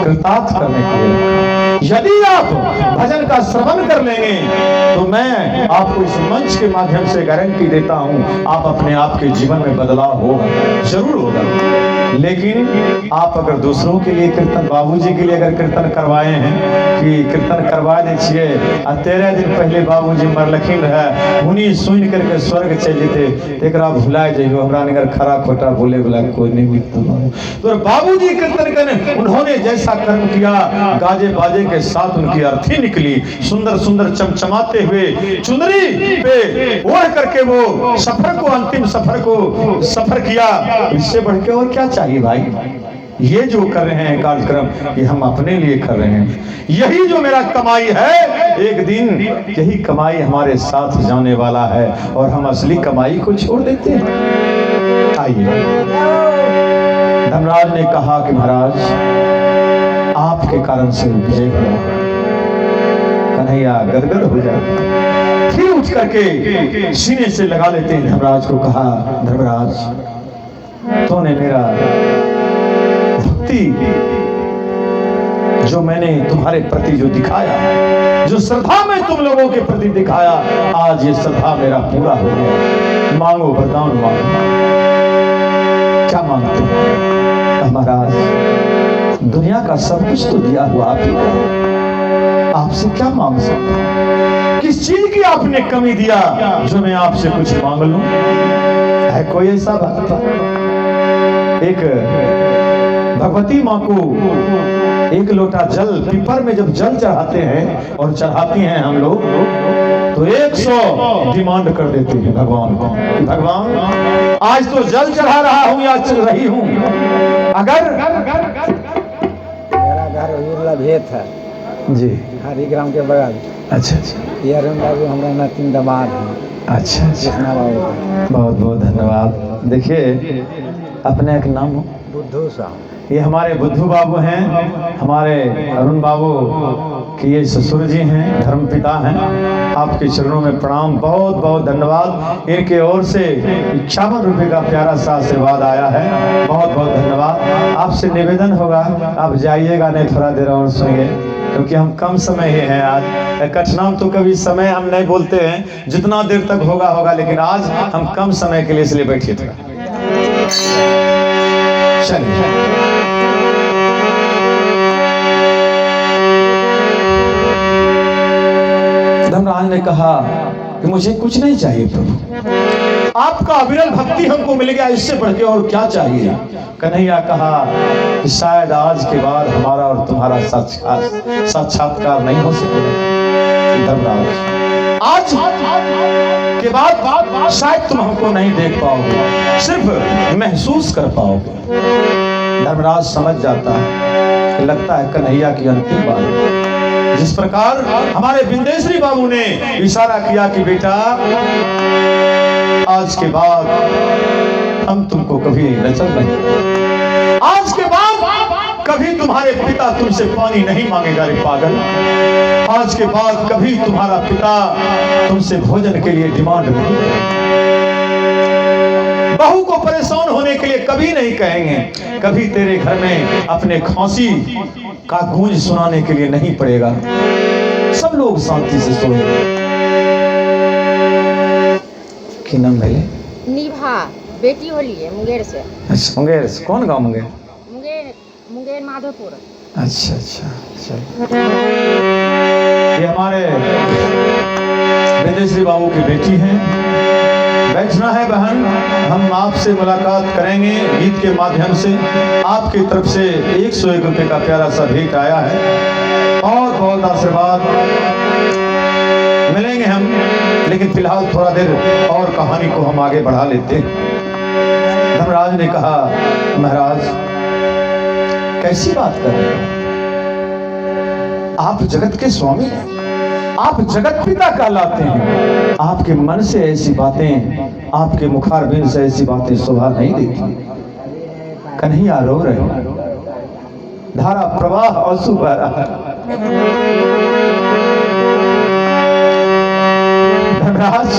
कृतार्थ करने के लिए रखा। यदि आप भजन का श्रवण कर लेंगे तो मैं आपको इस मंच के माध्यम से गारंटी देता हूं, आप अपने आप के जीवन में बदलाव होगा, जरूर होगा। लेकिन आप अगर दूसरों के लिए कीर्तन, बाबूजी के लिए अगर कीर्तन करवाए हैं कि कीर्तन करवा दीजिए, 13 दिन पहले बाबूजी मरलखिन है, उन्हीं सुन करके स्वर्ग चले थे, एक भुलाए जाइयो हमरा निगर खरा खोटा बोले वाला कोई नहीं मिलता। तो बाबूजी कीर्तन करने उन्होंने जैसा कर्म किया, गाजे बाजे के साथ उनकी अर्थी निकली, सुंदर सुंदर चमचमाते हुए चुनरी पे ओढ़ करके वो सफर को, अंतिम सफर को सफर किया। इससे बढ़ के और क्या चाहिए भाई? ये जो कर रहे हैं कार्यक्रम, ये हम अपने लिए कर रहे हैं। यही जो मेरा कमाई है, एक दिन यही कमाई हमारे साथ जाने वाला है और हम असली कमाई को छोड़ देते हैं। आइए, धर्मराज ने कहा कि महाराज आपके कारण से विजय हुआ। कन्हैया गदगद हो जाए, फिर उठ करके सीने से लगा लेते हैं धर्मराज को। कहा, धर्मराज तूने मेरा भक्ति जो मैंने तुम्हारे प्रति जो दिखाया, जो श्रद्धा में तुम लोगों के प्रति दिखाया, आज ये श्रद्धा मेरा पूरा हो गया। मांगो वरदान मांगो। क्या मांगते हो? महाराज दुनिया का सब कुछ तो दिया हुआ आप ही का, आपसे क्या मांग सकते? किस चीज की आपने कमी दिया जो मैं आपसे कुछ मांग लूं? है कोई ऐसा भक्त? एक भगवती माँ को एक लोटा जल, पीपर में जब जल चढ़ाते हैं और चढ़ाती हैं हम लोग, तो 100 डिमांड कर देते हैं भगवान को। भगवान आज तो जल चढ़ा रहा हूँ या चल रही हूँ, अगर मेरा घर उर्ला भेद है जी, हरिग्राम के बगल। अच्छा अच्छा, ये बाबू हमारा नातिन दमाद है। अच्छा अच्छा, बहुत बहुत धन्यवाद। देखिए अपने एक नाम हो? बुद्धू साहब। ये हमारे बुद्धू बाबू हैं, हमारे अरुण बाबू कि ये ससुर जी हैं, धर्मपिता हैं। आपके चरणों में प्रणाम, बहुत बहुत धन्यवाद। इनके ओर से 51 रुपये का प्यारा सा आशीर्वाद आया है, बहुत बहुत धन्यवाद। आपसे निवेदन होगा आप जाइएगा नहीं, थोड़ा देर और सुनिए, क्योंकि हम कम समय ही हैं आज। कठिनाम तो कभी समय हम नहीं बोलते हैं, जितना देर तक होगा होगा, लेकिन आज हम कम समय के लिए, इसलिए बैठिए थोड़ा। चलिए, धर्मराज ने कहा कि मुझे कुछ नहीं चाहिए प्रभु, आपका अविरल भक्ति हमको मिल गया, इससे बढ़ के और क्या चाहिए? कन्हैया कहा कि शायद आज के बाद हमारा और तुम्हारा साक्षात्कार नहीं हो सकेगा। धर्मराज आज के बाद शायद तुम हमको नहीं देख पाओगे, सिर्फ महसूस कर पाओगे। धर्मराज समझ जाता है कि लगता है कन्हैया की अंतिम बात। जिस प्रकार हमारे बिंदेश्वरी बाबू ने इशारा किया कि बेटा आज के बाद हम तुमको कभी नजर नहीं, आज के बाद कभी तुम्हारे पिता तुमसे पानी नहीं मांगेगा रे पागल, आज के बाद कभी तुम्हारा पिता तुमसे भोजन के लिए डिमांड नहीं करेगा, बहू को परेशान होने के लिए कभी नहीं कहेंगे, कभी तेरे घर में अपने खांसी का गूंज सुनाने के लिए नहीं पड़ेगा, सब लोग शांति से सोए। की नाम भैले? निभा, बेटी होली है मुंगेर से। अच्छा, मुंगेर से। कौन गांव मुंगेर? मुंगेर माधोपुर। अच्छा अच्छा, चलो। ये हमारे बिंदेश्वरी बाबू की बेटी हैं। बैठना है बहन, हम आपसे मुलाकात करेंगे गीत के माध्यम से। आपकी तरफ से 101 रुपये का प्यारा सा भेंट आया है, बहुत बहुत आशीर्वाद मिलेंगे हम, लेकिन फिलहाल थोड़ा देर और कहानी को हम आगे बढ़ा लेते हैं। धर्मराज ने कहा महाराज कैसी बात कर रहे हो, आप जगत के स्वामी हैं, आप जगत पिता कहलाते हैं, आपके मन से ऐसी बातें, आपके मुखारबिंद से ऐसी बातें शोभा नहीं देती। कन्हैया रो रहे, धारा प्रवाह आंसू बह रहा है। धनराज,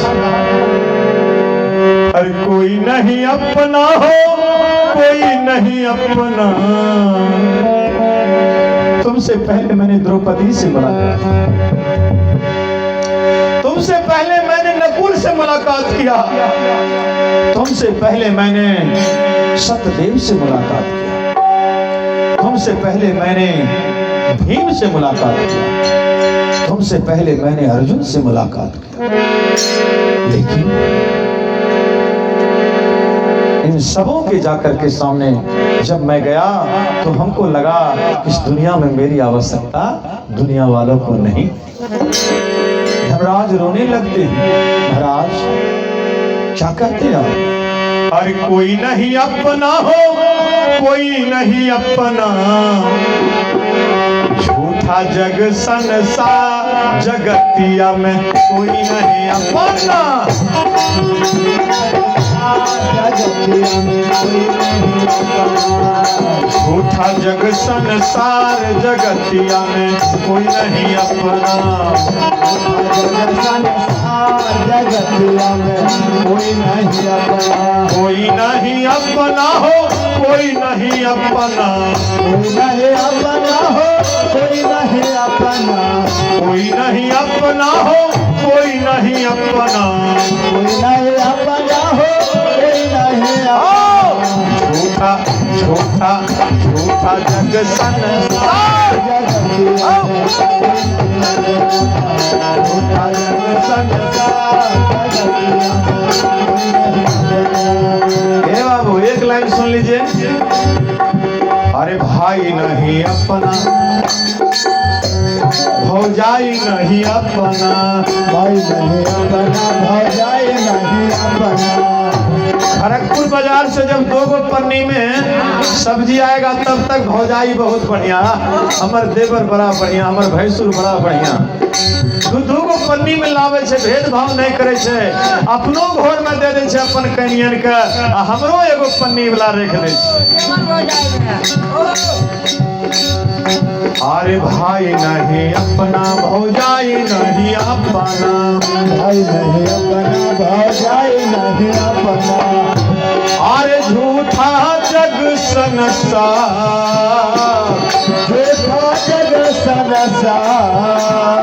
हर कोई नहीं अपना हो, कोई नहीं अपना। तुमसे पहले मैंने द्रौपदी से मुलाकात, तुमसे पहले मैंने नकुल से मुलाकात किया, तुमसे पहले मैंने सत्यदेव से मुलाकात किया, तुमसे पहले मैंने भीम से मुलाकात किया, तुमसे पहले मैंने अर्जुन से मुलाकात किया, लेकिन इन सबों के जाकर के सामने जब मैं गया तो हमको लगा इस दुनिया में मेरी आवश्यकता दुनिया वालों को नहीं। धर्मराज रोने लगते हैं। महाराज क्या कहते हैं? अरे कोई नहीं अपना हो, कोई नहीं अपना, झूठा जग संसार जगतिया में कोई नहीं अपना, झूठा जग संसार जगतिया में कोई नहीं अपना, जगतिया में कोई नहीं अपना, कोई नहीं अपना हो, कोई नहीं अपना, कोई नहीं अपना हो, कोई नहीं अपना, कोई नहीं अपना हो, कोई नहीं अपना, कोई नहीं अपना हो, कोई नहीं अपना, झूठा झूठा झूठा जग संसार, जगतिया में झूठा जग संसार। ए बाबू एक लाइन सुन लीजिए। अरे भाई नहीं अपना, भौजाई नहीं अपना, भाई नहीं अपना, भौजाई नहीं अपना। खड़गपुर बाजार से जब 2 गो पन्नी में सब्जी आएगा तब तक भौजाई बहुत बढ़िया, हमर देवर बड़ा बढ़िया, हमर भैंसुर बड़ा बढ़िया। 2 गो पन्नी में लावे छे, भेदभाव नहीं करे छे, अपनो घर में दे दे छे अपन कनियन के, आ हमरो एगो पन्नी वाला रख दे छे। अरे भाई नहीं अपना, भौजाई नहीं अपना, भाई नहीं अपना, भौजाई नहीं अपना। अरे झूठा जग संसार, झूठा जग संसार,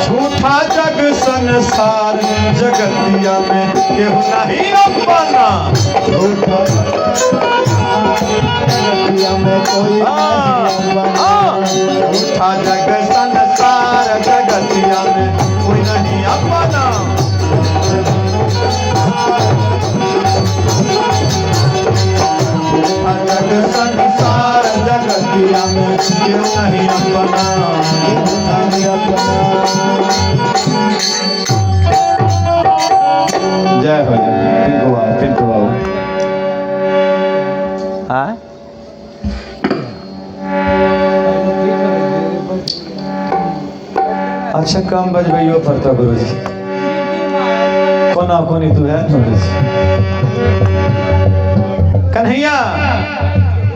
झूठा जग संसार जगतिया में केहू नहीं अपना, झूठा जगतिया में कोई नहीं अपना। झूठा जग संसार जगतिया में कोई नहीं अपना। झूठा जग संसार जगतिया में क्यों नहीं अपना, नहीं अपना। जय हो जय। पिंटू बाबू हाँ अच्छा कम बजबैयो पड़ता गुरु जी कोना कोनी तू है थोड़ी सी कन्हैया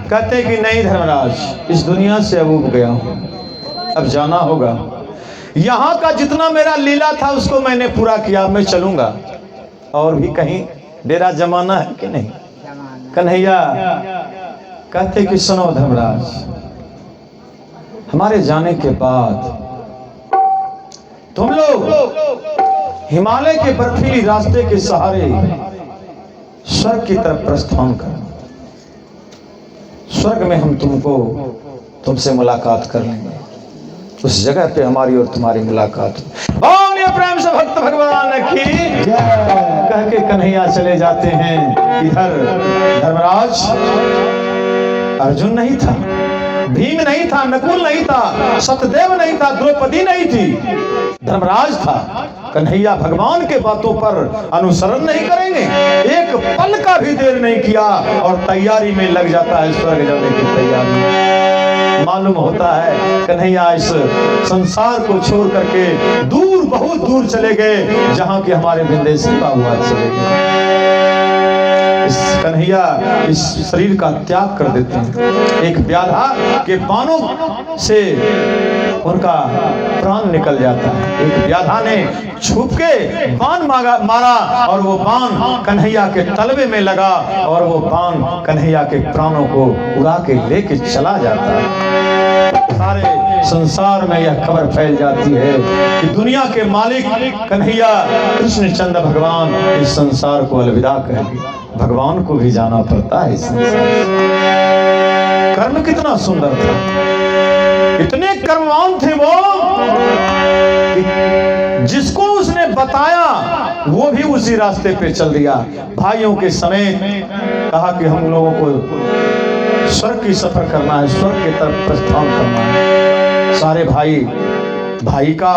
कहते कि नहीं धर्मराज इस दुनिया से अब उब गया हूं अब जाना होगा यहाँ का जितना मेरा लीला था उसको मैंने पूरा किया मैं चलूंगा और भी कहीं डेरा जमाना है कि नहीं कन्हैया कहते कि सुनो धर्मराज हमारे जाने के बाद तुम लोग हिमालय के बर्फीली रास्ते के सहारे स्वर्ग की तरफ प्रस्थान करना स्वर्ग में हम तुमसे मुलाकात कर लेंगे उस जगह पे हमारी और तुम्हारी मुलाकात हो प्रेम से भक्त भगवान की कह के कन्हैया चले जाते हैं इधर धर्मराज अर्जुन नहीं था भीम नहीं था नकुल नहीं था सतदेव नहीं था द्रौपदी नहीं थी धर्मराज था कन्हैया भगवान के बातों पर अनुसरण नहीं करेंगे एक पल का भी देर नहीं किया और तैयारी में लग जाता है स्वर्ग जाने की तैयारी मालूम होता है कन्हैया इस संसार को छोड़ करके दूर बहुत दूर चले गए जहां के हमारे विंदेशी बाबुआ चले गए इस कन्हैया इस शरीर का त्याग कर देते हैं एक व्याधा के बाणों से उनका प्राण निकल जाता है एक व्याधा ने छुप के बाण मारा और वो बाण कन्हैया के तलवे में लगा और वो बाण कन्हैया के प्राणों को उड़ा के लेके चला जाता है सारे संसार में यह खबर फैल जाती है कि दुनिया के मालिक कन्हैया कृष्णचंद्र भगवान इस संसार को अलविदा कह दिया भगवान को भी जाना पड़ता है इस संसार से कर्म कितना सुंदर था इतने कर्मवान थे वो जिसको उसने बताया वो भी उसी रास्ते पे चल दिया भाइयों के समेत कहा कि हम लोगों को स्वर्ग की सफर करना है स्वर्ग की तरफ प्रस्थान करना है सारे भाई का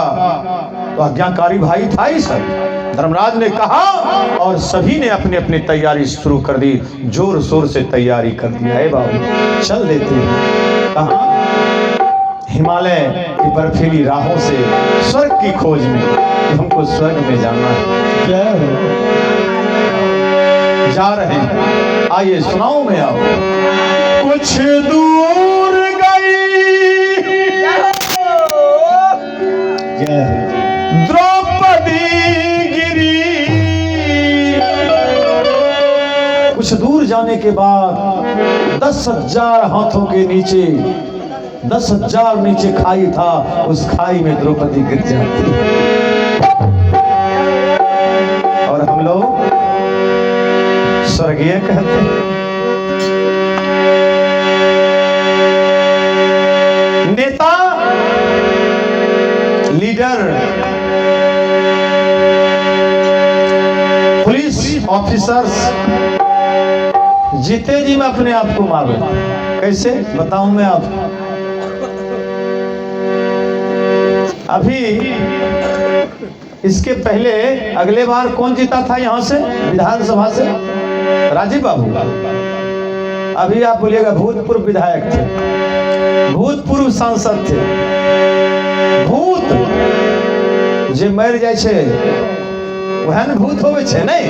तो आज्ञाकारी भाई था ही सब धर्मराज ने कहा और सभी ने अपनी अपनी तैयारी शुरू कर दी जोर शोर से तैयारी कर दी है बाबू चल देते हैं कहा हिमालय की बर्फीली राहों से स्वर्ग की खोज में कि हमको स्वर्ग में जाना है जा रहे हैं आइए सुनाओ मैं आप कुछ दूर द्रौपदी गिरी कुछ दूर जाने के बाद 10,000 हाथों के नीचे 10,000 नीचे खाई था उस खाई में द्रौपदी गिर जाती और हम लोग स्वर्गीय कहते हैं नेता लीडर पुलिस ऑफिसर्स जीते जी मैं अपने आप को मार लेता कैसे बताऊं मैं आप अभी इसके पहले अगले बार कौन जीता था यहां से विधानसभा से राजीव बाबू अभी आप बोलिएगा भूतपूर्व विधायक थे भूतपूर्व सांसद थे भूत जे मर जाए छे वह न भूत होवे छे नहीं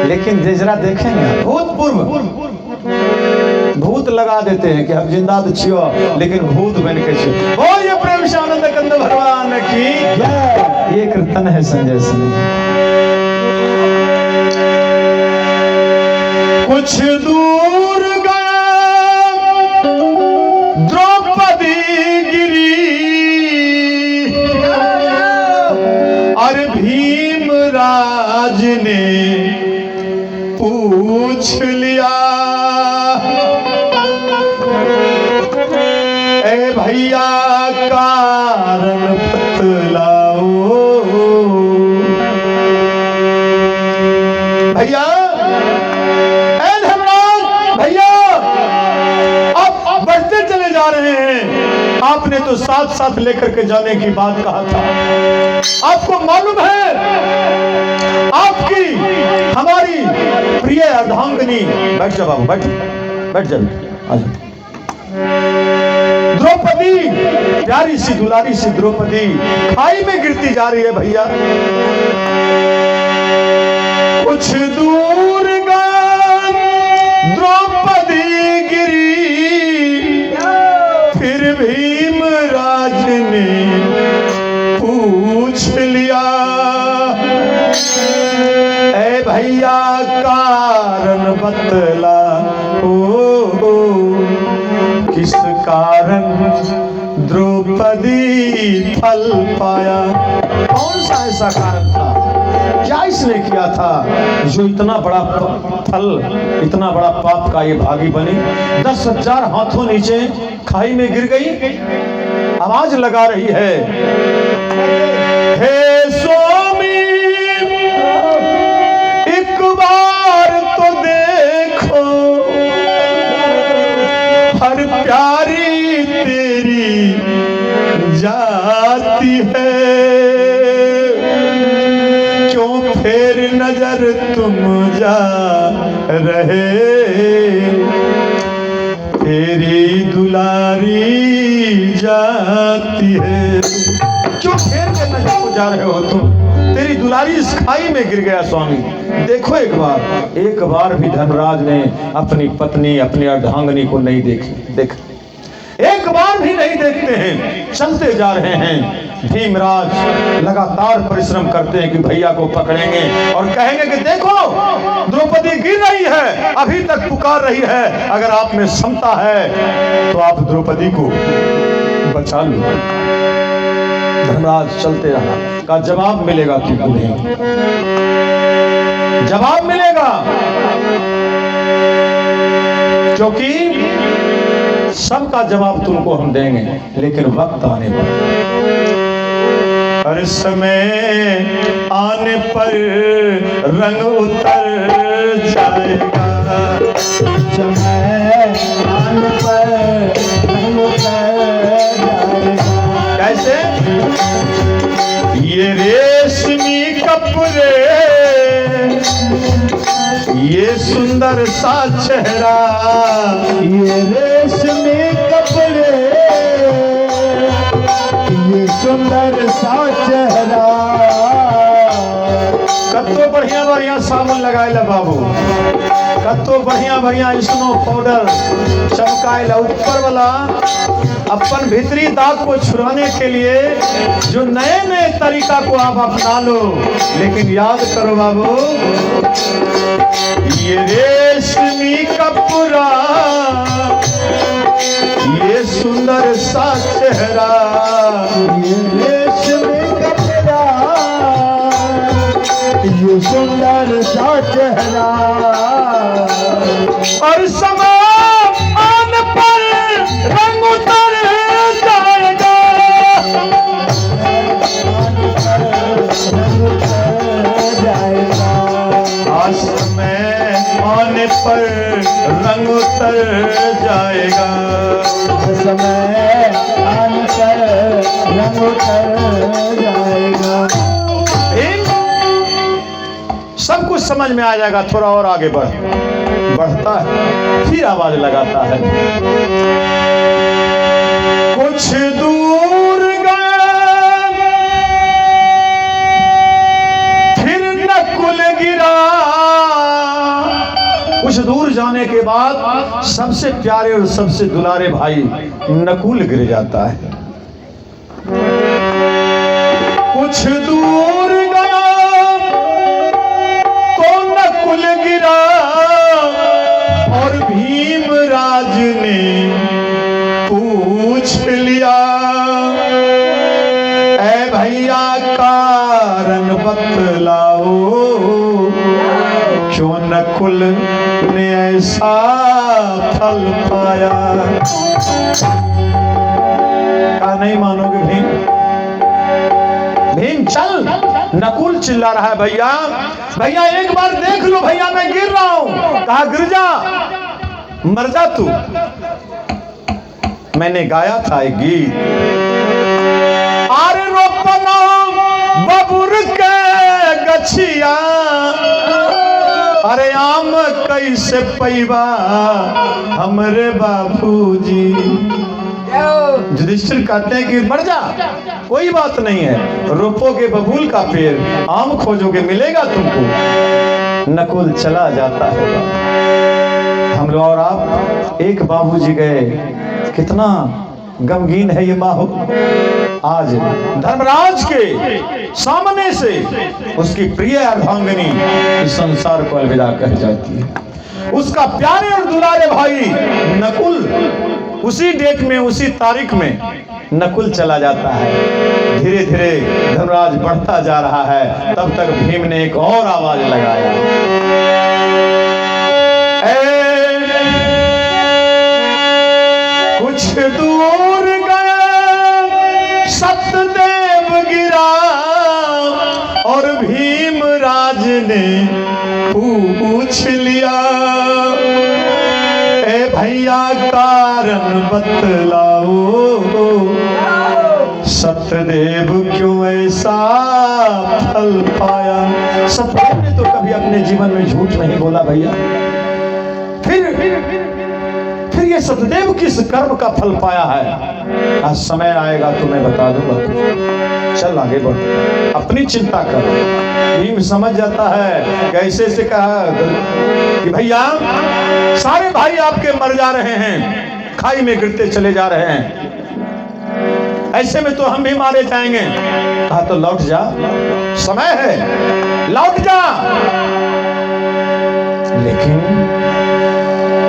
लेकिन जरा देखेंगे भूतपूर्व भूत लगा देते हैं कि हम जिंदा तो छियो लेकिन भूत बन के छियो ओ ये प्रेम से आनंद कंद भगवान की ये कीर्तन है संजय सिंह कुछ दूर गया द्रौपदी गिरी और भीमराज ने पूछ लिया ए भैया कारण बतलाओ भैया ए धर्मराज भैया आप बढ़ते चले जा रहे हैं आपने तो साथ साथ लेकर के जाने की बात कहा था आपको मालूम है आपकी हमारी प्रिय अर्धांगिनी बैठ जा बाबू बैठ जा द्रौपदी प्यारी सी दुलारी सी द्रौपदी खाई में गिरती जा रही है भैया। कुछ दूर द्रौपदी गिरी, फिर भीमराज ने पूछ लिया, ए भैया कारण बतला, ओ किस कारण द्रौपदी फल पाया। कौन सा ऐसा कारण था, क्या इसने किया था जो इतना बड़ा फल, इतना बड़ा पाप का ये भागी बनी। 10,000 हाथों नीचे खाई में गिर गई, आवाज लगा रही है, हे स्वामी एक बार तो देखो, हर प्यारी तेरी जाती है, फिर नजर तुम जा रहे, तेरी दुलारी जाती है। क्यों फेर के नजर को जा रहे हो तुम, तेरी दुलारी इस खाई में गिर गया स्वामी। देखो एक बार भी धर्मराज ने अपनी पत्नी, अपनी अर्धांगिनी को नहीं देखा, एक बार भी नहीं देखते हैं, चलते जा रहे हैं। भीमराज लगातार परिश्रम करते हैं कि भैया को पकड़ेंगे और कहेंगे कि देखो द्रौपदी गिर रही है, अभी तक पुकार रही है, अगर आप में क्षमता है तो आप द्रौपदी को बचा लो। धर्मराज चलते रहा, का जवाब मिलेगा कि नहीं, जवाब मिलेगा, क्योंकि सबका जवाब तुमको हम देंगे, लेकिन वक्त आने पर, हर समय आने पर रंग उतर जाएगा, समय आने पर रंग उतर जाएगा। कैसे? ये रेशमी कपड़े, ये सुंदर सा चेहरा, ये रेशमी कपड़े, ये सुंदर सा चेहरा, कतो बढ़िया बढ़िया साबुन लगाए ला बाबू, कतो बढ़िया बढ़िया स्नो पाउडर चमकाए, ऊपर वाला अपन भीतरी दाग को छुड़ाने के लिए जो नए नए तरीका को आप अपना लो, लेकिन याद करो बाबू, ये रेशमी कपड़ा, ये सुंदर सा चेहरा, ये रेशमी कपड़ा, ये सुंदर सा चेहरा, और समय आने पर रंग उतर जाएगा, रंग उतर जाएगा, आज समय आने पर रंग उतर जाएगा, समय आने पर रंग उतर जाएगा। सब कुछ समझ में आ जाएगा, थोड़ा और आगे बढ़ता है, फिर आवाज लगाता है, कुछ दूर गए फिर नकुल गिरा, कुछ दूर जाने के बाद सबसे प्यारे और सबसे दुलारे भाई नकुल गिर जाता है। कुछ दूर गया तो नकुल गिरा और भीमराज ने पूछ लिया, ऐ भैया कारण बतलाओ, क्यों नकुल ने ऐसा फल पाया। का नहीं मानोगे भीम? भीम चल, नकुल चिल्ला रहा है, भैया भैया एक बार देख लो, भैया मैं गिर रहा हूं। कहा गिर जा, मर जा तू। मैंने गाया था एक गीत, आरे रोपना बबुर के गछिया, अरे आम कैसे पैबा हमरे बाबूजी। युधिष्ठिर कहते हैं कि मर जा, कोई बात नहीं है, रोपोगे बबूल का पेड़, आम खोजोगे मिलेगा तुमको। नकुल चला जाता है। हम लोग और आप एक बाबूजी गए, कितना गमगीन है ये माहौल। आज धर्मराज के सामने से उसकी प्रिय अर्धांगिनी इस संसार को अलविदा कह जाती है। उसका प्यारे और दुलारे भाई नकुल उसी डेट में, उसी तारीख में नकुल चला जाता है। धीरे धीरे धर्मराज बढ़ता जा रहा है, तब तक भीम ने एक और आवाज लगाया, कुछ दूर गया सतदेव गिरा और भीमराज ने पूछ लिया, ए भैया कारण बतलाओ, सतदेव क्यों ऐसा फल पाया। सतदेव ने तो कभी अपने जीवन में झूठ नहीं बोला भैया, फिर ये सतदेव किस कर्म का फल पाया है। आज समय आएगा तो मैं बता दूंगा, चल आगे बढ़, अपनी चिंता कर। भीम समझ जाता है, कैसे से कहा कि भैया सारे भाई आपके मर जा रहे हैं, खाई में गिरते चले जा रहे हैं, ऐसे में तो हम भी मारे जाएंगे। कहा तो लौट जा, समय है, लौट जा। लेकिन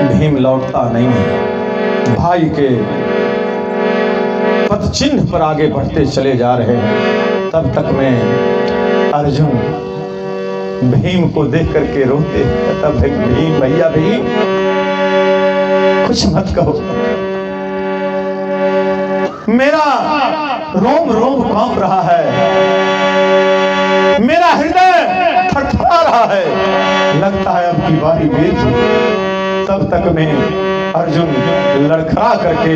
भीम लौटता नहीं है। भाई के पद चिन्ह पर आगे बढ़ते चले जा रहे हैं। तब तक में अर्जुन भीम को देख करके रोते, तब भीम भैया भीम कुछ मत कहो, मेरा रोम रोम कांप रहा है, मेरा हृदय थरथरा रहा है, लगता है अब की बारी मेरी। तब तक में अर्जुन लड़खड़ा करके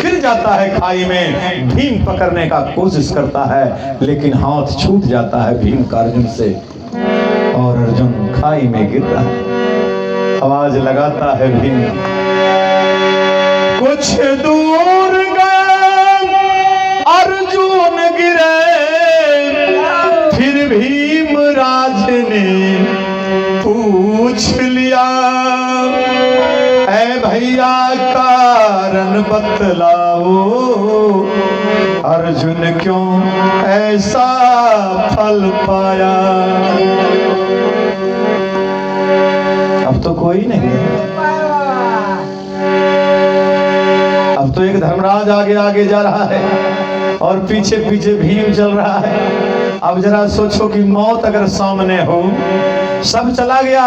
गिर जाता है खाई में। भीम पकड़ने का कोशिश करता है, लेकिन हाथ छूट जाता है भीम का अर्जुन से और अर्जुन खाई में गिरता है। आवाज लगाता है भीम, कुछ दूर गए अर्जुन गिरे, फिर भीमराज ने पूछ लिया, ऐ भैया कारण बतलाओ, अर्जुन क्यों ऐसा फल पाया। अब तो कोई नहीं है, अब तो एक धर्मराज आगे आगे जा रहा है और पीछे पीछे भीम चल रहा है। अब जरा सोचो कि मौत अगर सामने हो, सब चला गया,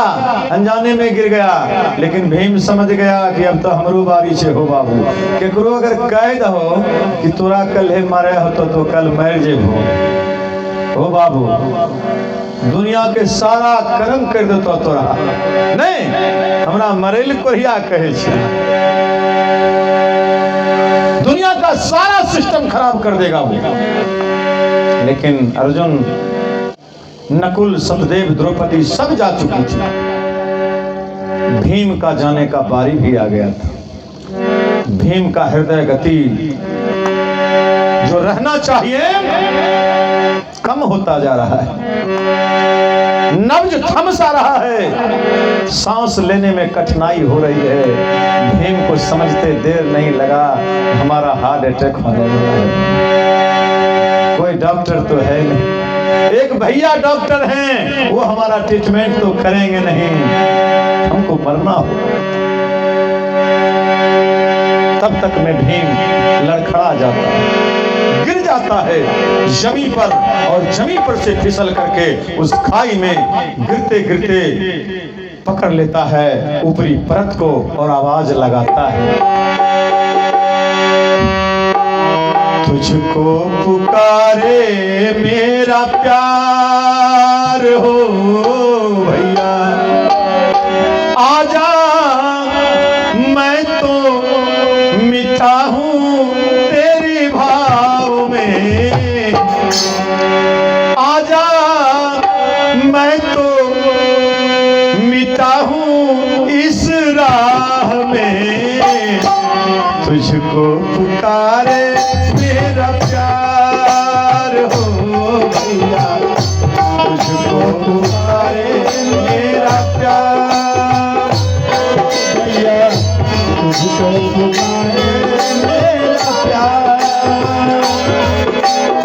अनजाने में गिर गया, लेकिन भीम समझ गया कि अब तो हमरो बारी से हो बाबू। केकरो अगर कैद हो कि तोरा कल है मारे हो तो कल मर जेबो हो बाबू, दुनिया के सारा कर्म कर दो तो तोरा नहीं, हमरा मरेल कोरिया कहे छे, दुनिया का सारा सिस्टम खराब कर देगा वो। लेकिन अर्जुन, नकुल, सतदेव, द्रौपदी सब जा चुकी थी, भीम का जाने का बारी भी आ गया था। भीम का हृदय गति जो रहना चाहिए कम होता जा रहा है, नब्ज थम सा रहा है, सांस लेने में कठिनाई हो रही है। भीम को समझते देर नहीं लगा, हमारा हार्ट अटैक होने वाला है। कोई डॉक्टर तो है नहीं, एक भैया डॉक्टर हैं, वो हमारा ट्रीटमेंट तो करेंगे नहीं, हमको मरना हो। तब तक में भीम लड़खड़ा जाता है, गिर जाता है जमीन पर और जमीन पर से फिसल करके उस खाई में गिरते गिरते पकड़ लेता है ऊपरी परत को और आवाज लगाता है, तुझको पुकारे मेरा प्यार हो भैया, आजा मैं तो मिटा हूँ तेरी भाव में, आजा मैं तो मिटा हूँ इस राह में, तुझको पुकारे मेरा प्यार हो भैया, तुझको पुकारे मेरा प्यार, भैया तुझको पुकारे मेरा प्यार।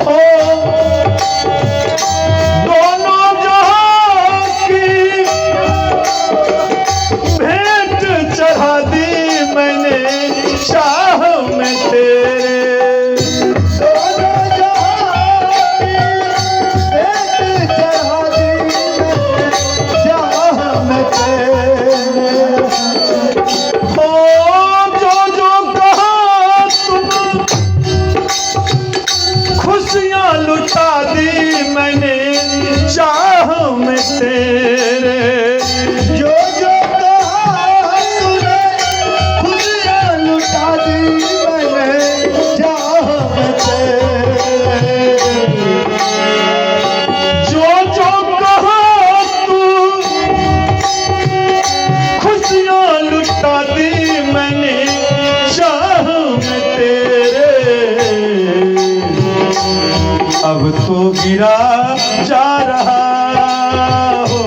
ओ दोनों जहां की भेंट चढ़ा दी मैंने शाह में तेरे, दोनों जहां की भेंट चढ़ा दी मैंने शाह में तेरे। जो कहा तुम खुशियां लुटा दी मैंने चाह में तेरे, जो कहा तूने खुशियां लुटा दी मैंने चाह में तेरे। जो कहा तू खुशियां लुटा दी मैंने चाह में तेरे, अब तो गिरा जा रहा हो,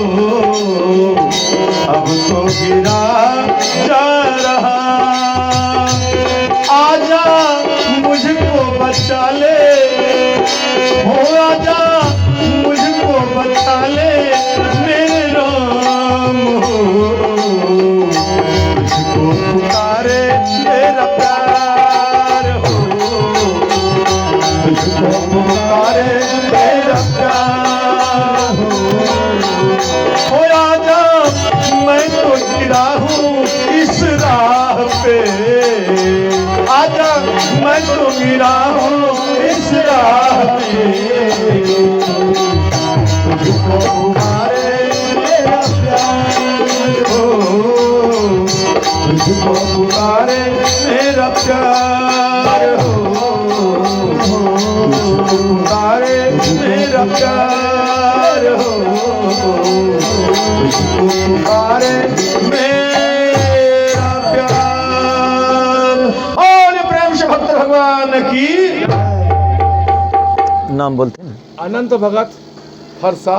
अब तो गिरा जा रहा, आजा मुझको बचा ले, हो आजा मुझको बचा ले मेरे राम हो, तुझको पुकारे मेरा प्यार हो, तुझको पुकारे मेरा प्यार हो आजा मैं तो गिरा हूँ इस राह पे, आजा मैं तो गिरा हूँ इस राह पे, तुझको पुकारे मेरा प्यार हो, तुझको पुकारे मेरा प्यार हो, तुझको पुकारे मेरा प्यार हो, तुझको पुकारे मेरा प्यार। और प्रेम से भक्त भगवान की नाम बोलते हैं अनंत भगत फरसा।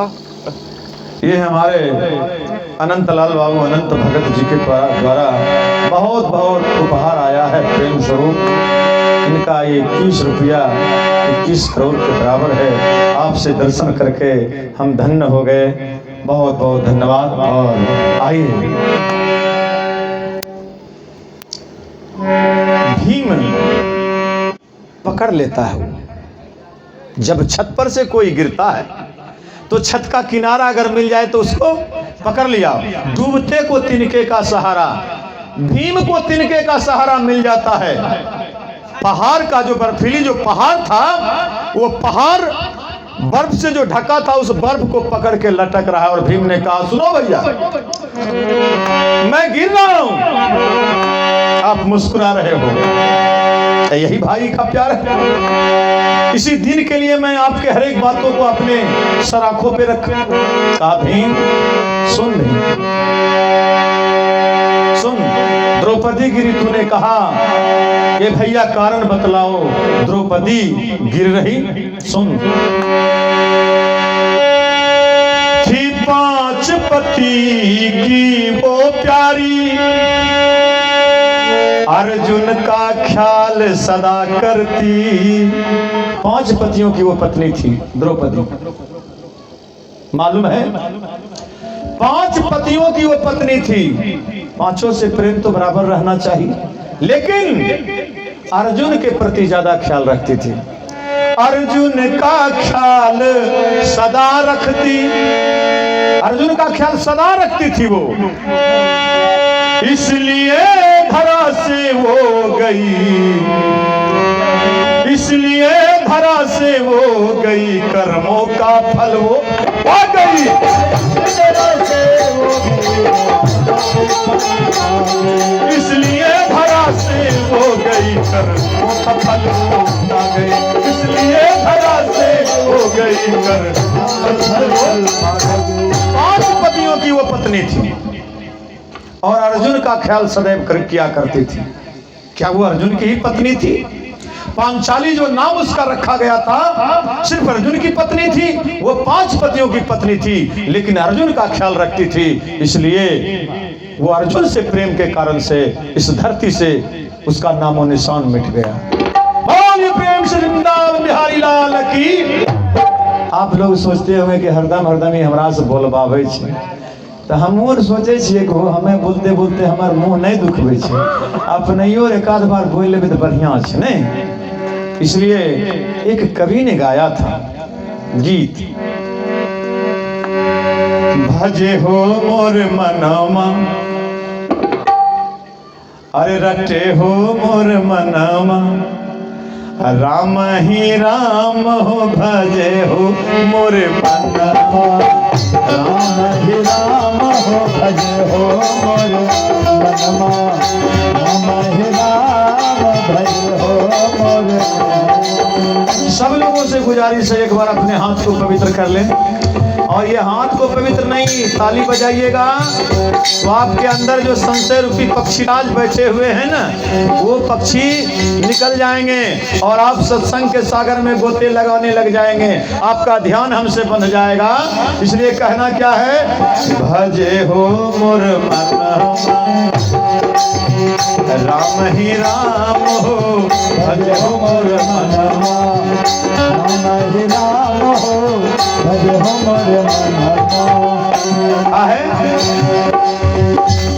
ये हमारे अनंतलाल बाबू अनंत भगत जी के द्वारा बहुत बहुत उपहार आया है प्रेम स्वरूप, इनका ये 21 रुपया 21 करोड़ के बराबर है। आपसे दर्शन करके हम धन्य हो गए, बहुत बहुत धन्यवाद। और आइए भीम पकड़ लेता है वो, जब छत पर से कोई गिरता है तो छत का किनारा अगर मिल जाए तो उसको पकड़ लिया, डूबते को तिनके का सहारा, भीम को तिनके का सहारा मिल जाता है। पहाड़ का जो बर्फीली जो पहाड़ था, वो पहाड़ बर्फ से जो ढका था, उस बर्फ को पकड़ के लटक रहा है। और भीम ने कहा सुनो भैया, मैं गिर रहा हूं, आप मुस्कुरा रहे हो, यही भाई का प्यार है। इसी दिन के लिए मैं आपके हर एक बातों को अपने सराखों पे रख। कहा भीम सुन नहीं, सुन द्रौपदी गिरी, तूने कहा कि भैया कारण बतलाओ, द्रौपदी गिर रही, सुन। थी 5 पति की वो प्यारी, अर्जुन का ख्याल सदा करती। 5 पतियों की वो पत्नी थी द्रौपदी, मालूम है? 5 पतियों की वो पत्नी थी। 5 से प्रेम तो बराबर रहना चाहिए, लेकिन अर्जुन के प्रति ज्यादा ख्याल रखती थी। अर्जुन का ख्याल सदा रखती, अर्जुन का ख्याल सदा रखती थी वो, इसलिए धरा से वो गई, इसलिए धरा से वो गई, कर्मों का फल वो पा गई। इसलिए धरा से वो गई, कर्मों का फल वो पा गई, इसलिए धरा से वो गई, कर्मों का फल वो पा गई। 5 पतियों की वो पत्नी थी और अर्जुन का ख्याल सदैव किया करती थी। क्या वो अर्जुन की ही पत्नी थी? पांचाली जो नाम उसका रखा गया था, सिर्फ अर्जुन की पत्नी थी, वो 5 पतियों की पत्नी थी, लेकिन अर्जुन का ख्याल रखती थी। इसलिए वो अर्जुन से प्रेम के कारण से इस धरती से उसका नामो निशान मिट गया। बोलिए प्रेम से वृंदावन बिहारी लाल की। आप लोग सोचते होंगे कि हरदम ही हमरा से बोलबाबै छै, तो हमहूँ सोचे छियै कि हमें बोलते बोलते हमार मुँह नहीं दुखबै छै, अपनैयो एक आध बार बोल लेबै तो बढ़िया छै नहीं। इसलिए एक कवि ने गाया था गीत, भजे हो मोर मनमा, अरे रटे हो मोर मनमा, राम ही राम हो भजे हो मोर मनमा, राम ही राम हो भजे हो मोर मनमा, राम ही राम भजे हो मोर मनमा। सब लोगों से गुजारिश है एक बार अपने हाथ को पवित्र कर लें, और ये हाथ को पवित्र नहीं ताली बजाइएगा तो आपके अंदर जो संशय रूपी पक्षीराज बैठे हुए हैं ना, वो पक्षी निकल जाएंगे और आप सत्संग के सागर में गोते लगाने लग जाएंगे, आपका ध्यान हमसे बंध जाएगा। इसलिए कहना क्या है, भजे हो मोर मनमा, राम ही राम हो भजे हो मोर मनमा, राम ही राम हो भजे हो मोर मनमा। है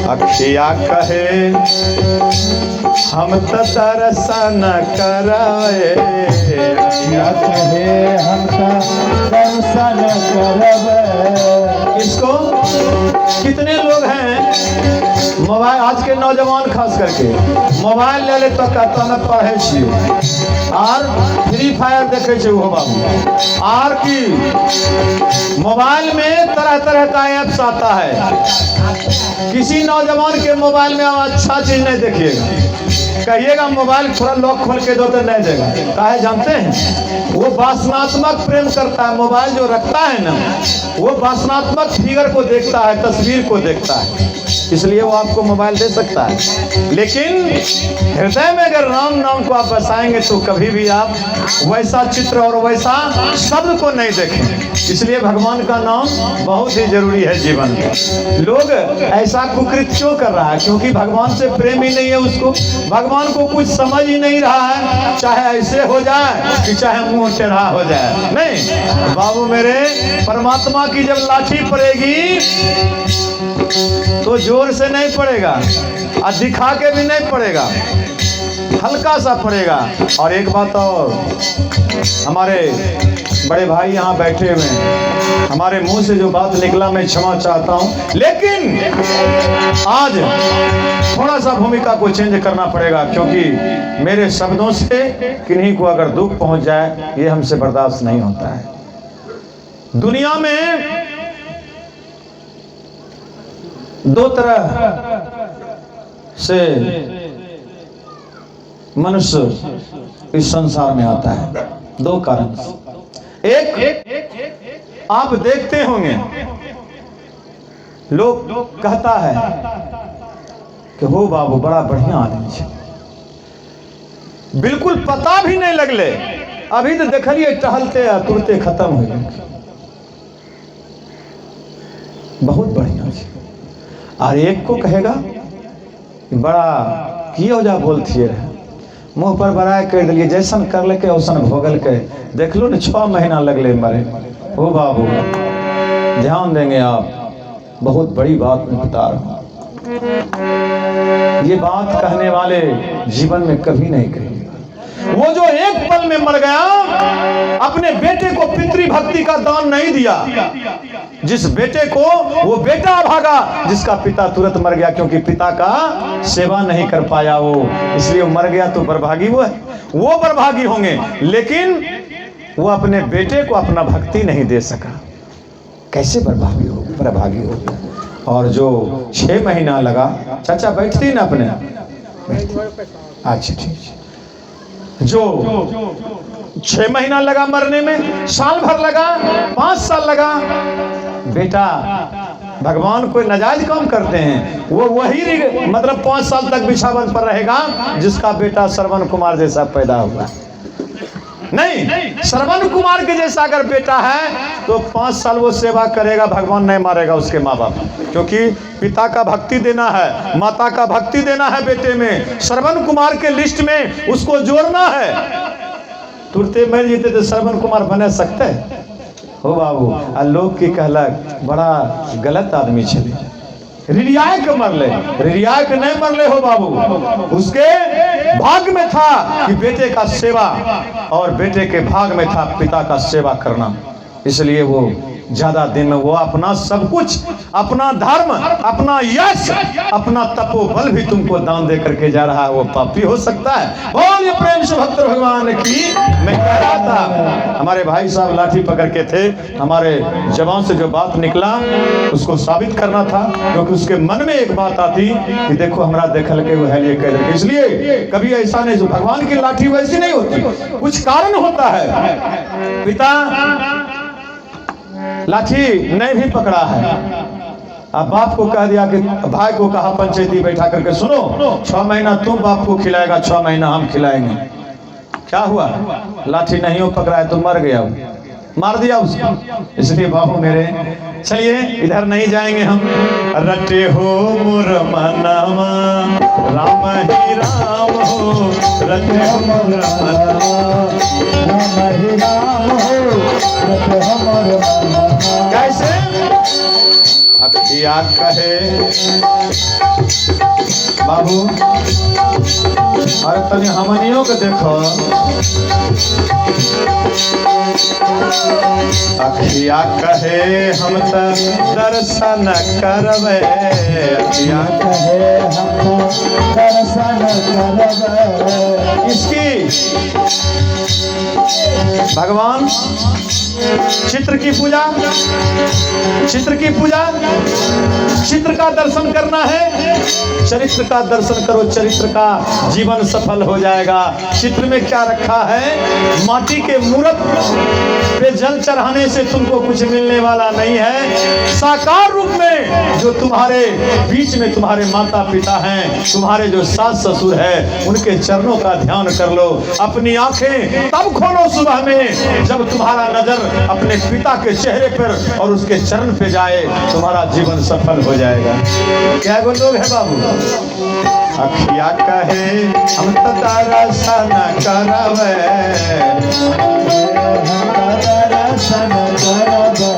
अखिया कहे हम तो दर्शन कराए, अखिया कहे हम तो दर्शन करबे। इसको कितने लोग हैं मोबाइल, आज के नौजवान खास करके मोबाइल ले ले तो कहता मैं पढ़े छी और फ्री फायर देखे छे हो बाबू, और की मोबाइल में तरह तरह का ऐप्स आता है। किसी नौजवान के मोबाइल में आप अच्छा चीज नहीं देखिएगा, कहिएगा मोबाइल थोड़ा लॉक खोल के दो तो नहीं देगा। काहे जानते हैं, वो वासनात्मक प्रेम करता है। मोबाइल जो रखता है ना, वो वासनात्मक फिगर को देखता है, तस्वीर को देखता है, इसलिए वो आपको मोबाइल दे सकता है। लेकिन हृदय में अगर राम नाम को आप बसाएंगे तो कभी भी आप वैसा चित्र और वैसा शब्द को नहीं देखें। इसलिए भगवान का नाम बहुत ही जरूरी है जीवन में। लोग ऐसा कुकृत क्यों कर रहा है, क्योंकि भगवान से प्रेम ही नहीं है उसको, भगवान को कुछ समझ ही नहीं रहा है, चाहे ऐसे हो जाए कि चाहे मुंह टेढ़ा हो जाए। नहीं बाबू मेरे, परमात्मा की जब लाठी पड़ेगी तो जोर से नहीं पड़ेगा और दिखा के भी नहीं पड़ेगा, हल्का सा पड़ेगा। और एक बात और, हमारे बड़े भाई यहाँ बैठे हुए हैं, हमारे मुंह से जो बात निकला मैं क्षमा चाहता हूँ, लेकिन आज थोड़ा सा भूमिका को चेंज करना पड़ेगा, क्योंकि मेरे शब्दों से किन्हीं को अगर दुख पहुंच जाए ये हमसे बर्दाश्त नहीं होता है। दुनिया में दो तरह से मनुष्य इस संसार में आता है, दो कारण से। एक आप देखते होंगे, लोग कहता है कि हो बाबू बड़ा बढ़िया आदमी है, बिल्कुल पता भी नहीं लगले, अभी तो देखलिए टहलते तुरते खत्म हो गए, बहुत बढ़िया है। और एक को कहेगा कि बड़ा कियो जा बोलथिए रहे, मुँह पर बड़ाई कर दिलिए, जैसन कर लेके वैसन भोगल के, देख लो ना 6 महीना लगले मरे। हो बाबू ध्यान देंगे आप, बहुत बड़ी बात मैं बता रहा हूँ, ये बात कहने वाले जीवन में कभी नहीं कहेंगे। वो जो एक पल में मर गया, अपने बेटे को पितृभक्ति का दान नहीं दिया, जिस बेटे को वो बेटा भागा जिसका पिता तुरंत मर गया, क्योंकि पिता का सेवा नहीं कर पाया वो, इसलिए वो मर गया। तो बर्भागी वो है, वो बर्भागी होंगे, लेकिन वो अपने बेटे को अपना भक्ति नहीं दे सका, कैसे बर्भागी हो, बर्भागी हो गया। और जो 6 महीना लगा, चाचा बैठती ना अपने, अच्छा ठीक है, जो 6 महीना लगा मरने में, साल भर लगा, 5 साल लगा, बेटा भगवान कोई नाजायज काम करते हैं, वो वही मतलब 5 साल तक बिछावन पर रहेगा जिसका बेटा श्रवण कुमार जैसा पैदा हुआ। नहीं, श्रवण कुमार के जैसा अगर बेटा है तो 5 साल वो सेवा करेगा, भगवान नहीं मारेगा उसके माँ बाप, क्योंकि पिता का भक्ति देना है, माता का भक्ति देना है बेटे में। श्रवण कुमार के लिस्ट में उसको जोड़ना है। तुरते मर जीते तो श्रवण कुमार बने सकते हो बाबू। आ लोग की कहलक बड़ा गलत आदमी चले, रिरियाय के मरले, रिरियाय के नहीं मरले हो बाबू। उसके भाग में था कि बेटे का सेवा, और बेटे के भाग में था पिता का सेवा करना, इसलिए वो ज्यादा दिन में वो अपना सब कुछ, अपना धर्म, अपना यश, अपना तपोबल भी तुमको दान दे करके जा रहा है। वो पापी हो सकता है? बोलिए प्रेम से भक्त भगवान की। मैं कह रहा था, हमारे भाई साहब लाठी पकड़ के थे, हमारे जवान से जो बात निकला उसको साबित करना था, क्योंकि उसके मन में एक बात आती कि देखो हमारा देखल के वो है ये कह रहे। इसलिए कभी ऐसा नहीं, जो भगवान की लाठी वैसी नहीं होती, कुछ कारण होता है। पिता लाठी नहीं भी पकड़ा है, अब बाप को कह दिया कि भाई को कहा पंचायती बैठा करके, सुनो 6 महीना तुम बाप को खिलाएगा, 6 महीना हम खिलाएंगे। क्या हुआ? लाठी नहीं हो पकड़ा है तो मर गया, मार दिया उसको। इसलिए बाबू मेरे, चलिए इधर नहीं जाएंगे हम। रटे हो मोर मनामा राम ही राम हो, रटे हो मोर मनामा राम ही राम हो, रटे हो मोर मनामा। कैसे? अखिया कहे बाबू, अरे तनी हमनियों के देखो, अखिया कहे हम त दर्शन करवे, अखिया कहे हम दर्शन करवे। इसकी भगवान चित्र की पूजा, चित्र की पूजा, चित्र का दर्शन करना है, चरित्र का दर्शन करो, चरित्र का जीवन सफल हो जाएगा। चित्र में क्या रखा है? माटी के मूर्त पे जल चढ़ाने से तुमको कुछ मिलने वाला नहीं है। साकार रूप में जो तुम्हारे बीच में तुम्हारे माता पिता हैं, तुम्हारे जो सास ससुर है, उनके चरणों का ध्यान कर लो। अपनी आंखें तब खोलो सुबह में जब तुम्हारा नजर अपने पिता के चेहरे पर और उसके चरण पे जाए, तुम्हारा जीवन सफल हो जाएगा। क्या गो लोग है बाबू? अखिया कहे हम दर्शन करवे, दर्शन करवे।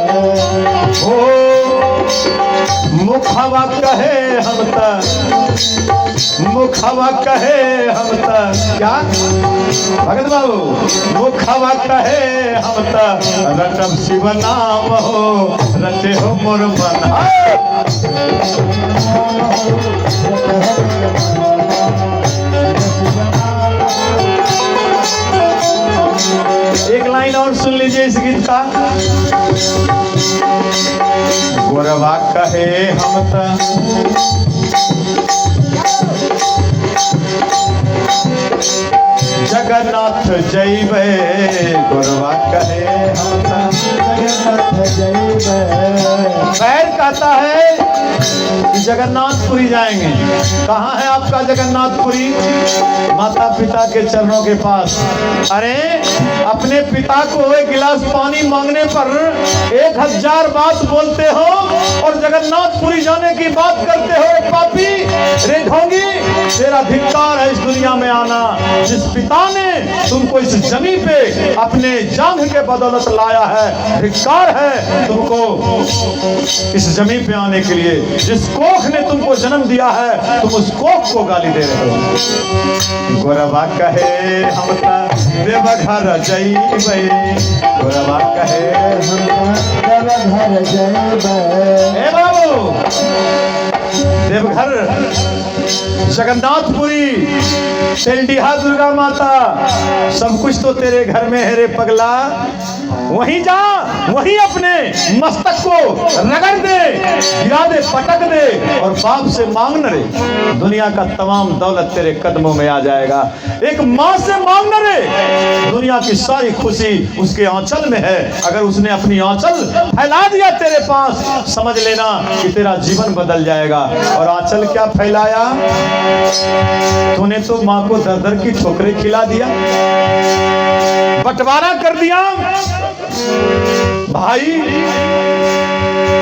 हो मुखवा कहे हम मुखवा कहे हम क्या भगत बाबू, मुखवा कहे हम रटब शिव नाम हो, रटे हो मोर मन। एक लाइन और सुन लीजिए इस गीत का। गोरवा कहे हम जगन्नाथ जैबे, गोरवा कहे हम जगन्नाथ जैबे। पैर कहता है कि जगन्नाथपुरी जाएंगे। कहाँ है आपका जगन्नाथपुरी? माता पिता के चरणों के पास। अरे अपने पिता को एक गिलास पानी मांगने पर 1000 बात बोलते हो और जगन्नाथपुरी जाने की बात करते हो। पापी रे ढोंगी, तेरा धिक्कार है इस दुनिया में आना। जिस पिता ने तुमको इस जमीन पे अपने जांघ के बदौलत लाया है, धिक्कार है तुमको इस जमीन पे आने के लिए। जिस कोख ने तुमको जन्म दिया है, तुम उस कोख को गाली दे रहे हो। गोरवा कहे हम देवघर जइबै, गोरवा कहे हम देवघर जैबे। हे बाबू, देवघर, जगन्नाथपुरी, तेलडीहा दुर्गा माता, सब कुछ तो तेरे घर में है रे पगला। वहीं जा, वहीं अपने मस्तक को रगड़ दे, गिरा दे, पटक दे और बाप से मांग न रे। दुनिया का तमाम दौलत तेरे कदमों में आ जाएगा। एक माँ से मांग न रे, दुनिया की सारी खुशी उसके आंचल में है। अगर उसने अपनी आंचल फैला दिया तेरे पास, समझ लेना कि तेरा जीवन बदल जाएगा। और आंचल क्या फैलाया? तूने तो माँ को दर दर की ठोकरें खिला दिया। बंटवारा कर दिया। भाई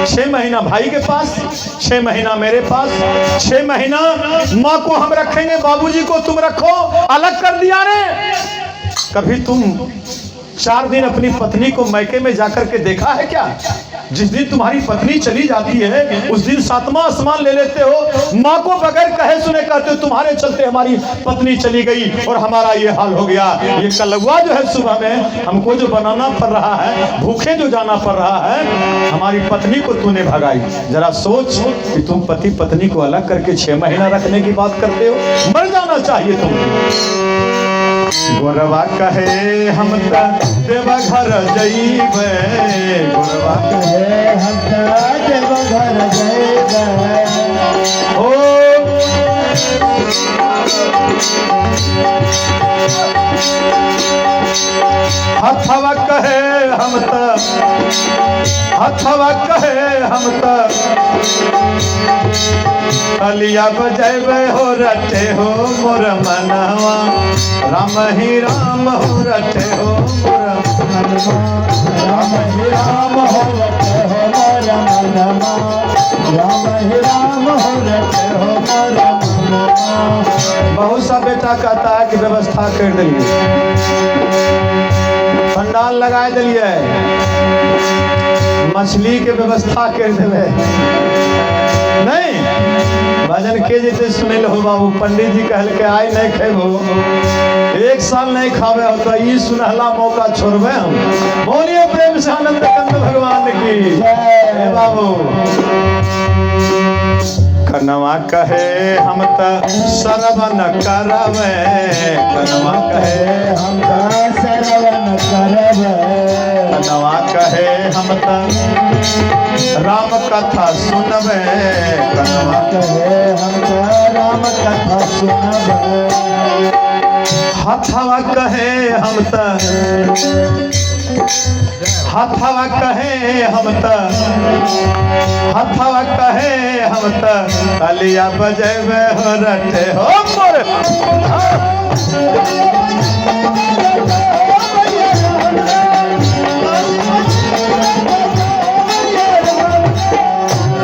6 महीना भाई के पास, 6 महीना मेरे पास, 6 महीना माँ को हम रखेंगे, बाबूजी को तुम रखो, अलग कर दिया रे। कभी तुम 4 दिन अपनी पत्नी को मैके में जाकर के देखा है क्या? जिस दिन तुम्हारी पत्नी चली जाती है उस दिन 7वां आसमान ले लेते हो। माँ को बगैर कहे सुने कहते हो तुम्हारे चलते हमारी पत्नी चली गई और हमारा ये हाल हो गया। ये कलवा जो है सुबह में हमको जो बनाना पड़ रहा है, भूखे जो जाना पड़ रहा है, हमारी पत्नी को तूने भगाई। जरा सोच कि तुम पति पत्नी को अलग करके 6 महीना रखने की बात करते हो। मर जाना चाहिए तुम। गोरवा कहे हम देवघर जइबे, गोरवा कहे हम देवघर जइबे। ओ हथवा कहे हम हथवा कहे हम कलिया बजेबे हो रटे हो मोर मनवा, राम ही राम हो रटे हो मोर मनवा, राम ही राम हो रटे हो मोर मनवा, राम ही राम हो रटे हो मोर मनवा। बहुत सा बेटा कहता है कि व्यवस्था कर दिलिए, पंडाल लगा दिलिए, मछली के व्यवस्था कर देवे। नहीं, भजन के जैसे सुने हो बाबू, पंडित जी कहल के आई नहीं खेबो, 1 साल नहीं खावे हो तो ये सुनहला मौका छोड़बे हम। बोलिए प्रेम से आनंद कंद भगवान की जय बाबू। कनवा कहे हम सरवन करवे, कनवा कहे हम सरवन करवे, कनवा कहे हम राम कथा सुनवे, कनवा कहे हम राम कथा सुनवे। हथवा कहे हम हथवा कहे हम हथवा कहे हम कलिया बजेबे हो रटे हो मोर।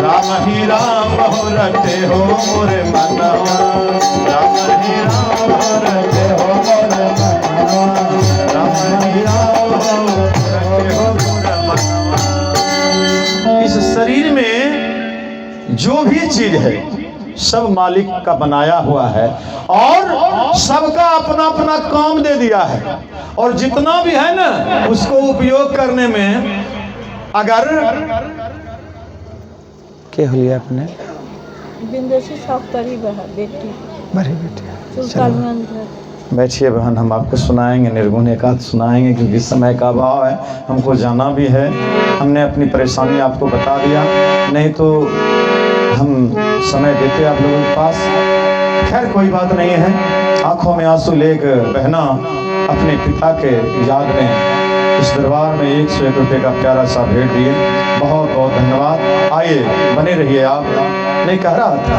राम ही राम हो रटे हो मोरे मनवा, राम ही राम हो रटे हो मोरे मनवा, राम ही राम हो रटे हो मोरे मनवा। इस शरीर में जो भी चीज है सब मालिक का बनाया हुआ है और सबका अपना अपना काम दे दिया है। और जितना भी है ना उसको उपयोग करने में अगर क्या हो लिया अपने बिंदेशी सौकतरी बेटी बड़ी बेटी? चुलकालियन बैठिए बहन, हम आपको सुनाएंगे, निर्गुण एकाध सुनाएंगे क्योंकि समय का अभाव है, हमको जाना भी है। हमने अपनी परेशानी आपको बता दिया, नहीं तो हम समय देते आप लोगों के पास। खैर कोई बात नहीं है। आंखों में आंसू लेकर बहना अपने पिता के याद में इस दरबार में 101 रुपये का प्यारा सा भेंट दिए। बहुत बहुत धन्यवाद। आइए बने रहिए। आप नहीं कह रहा था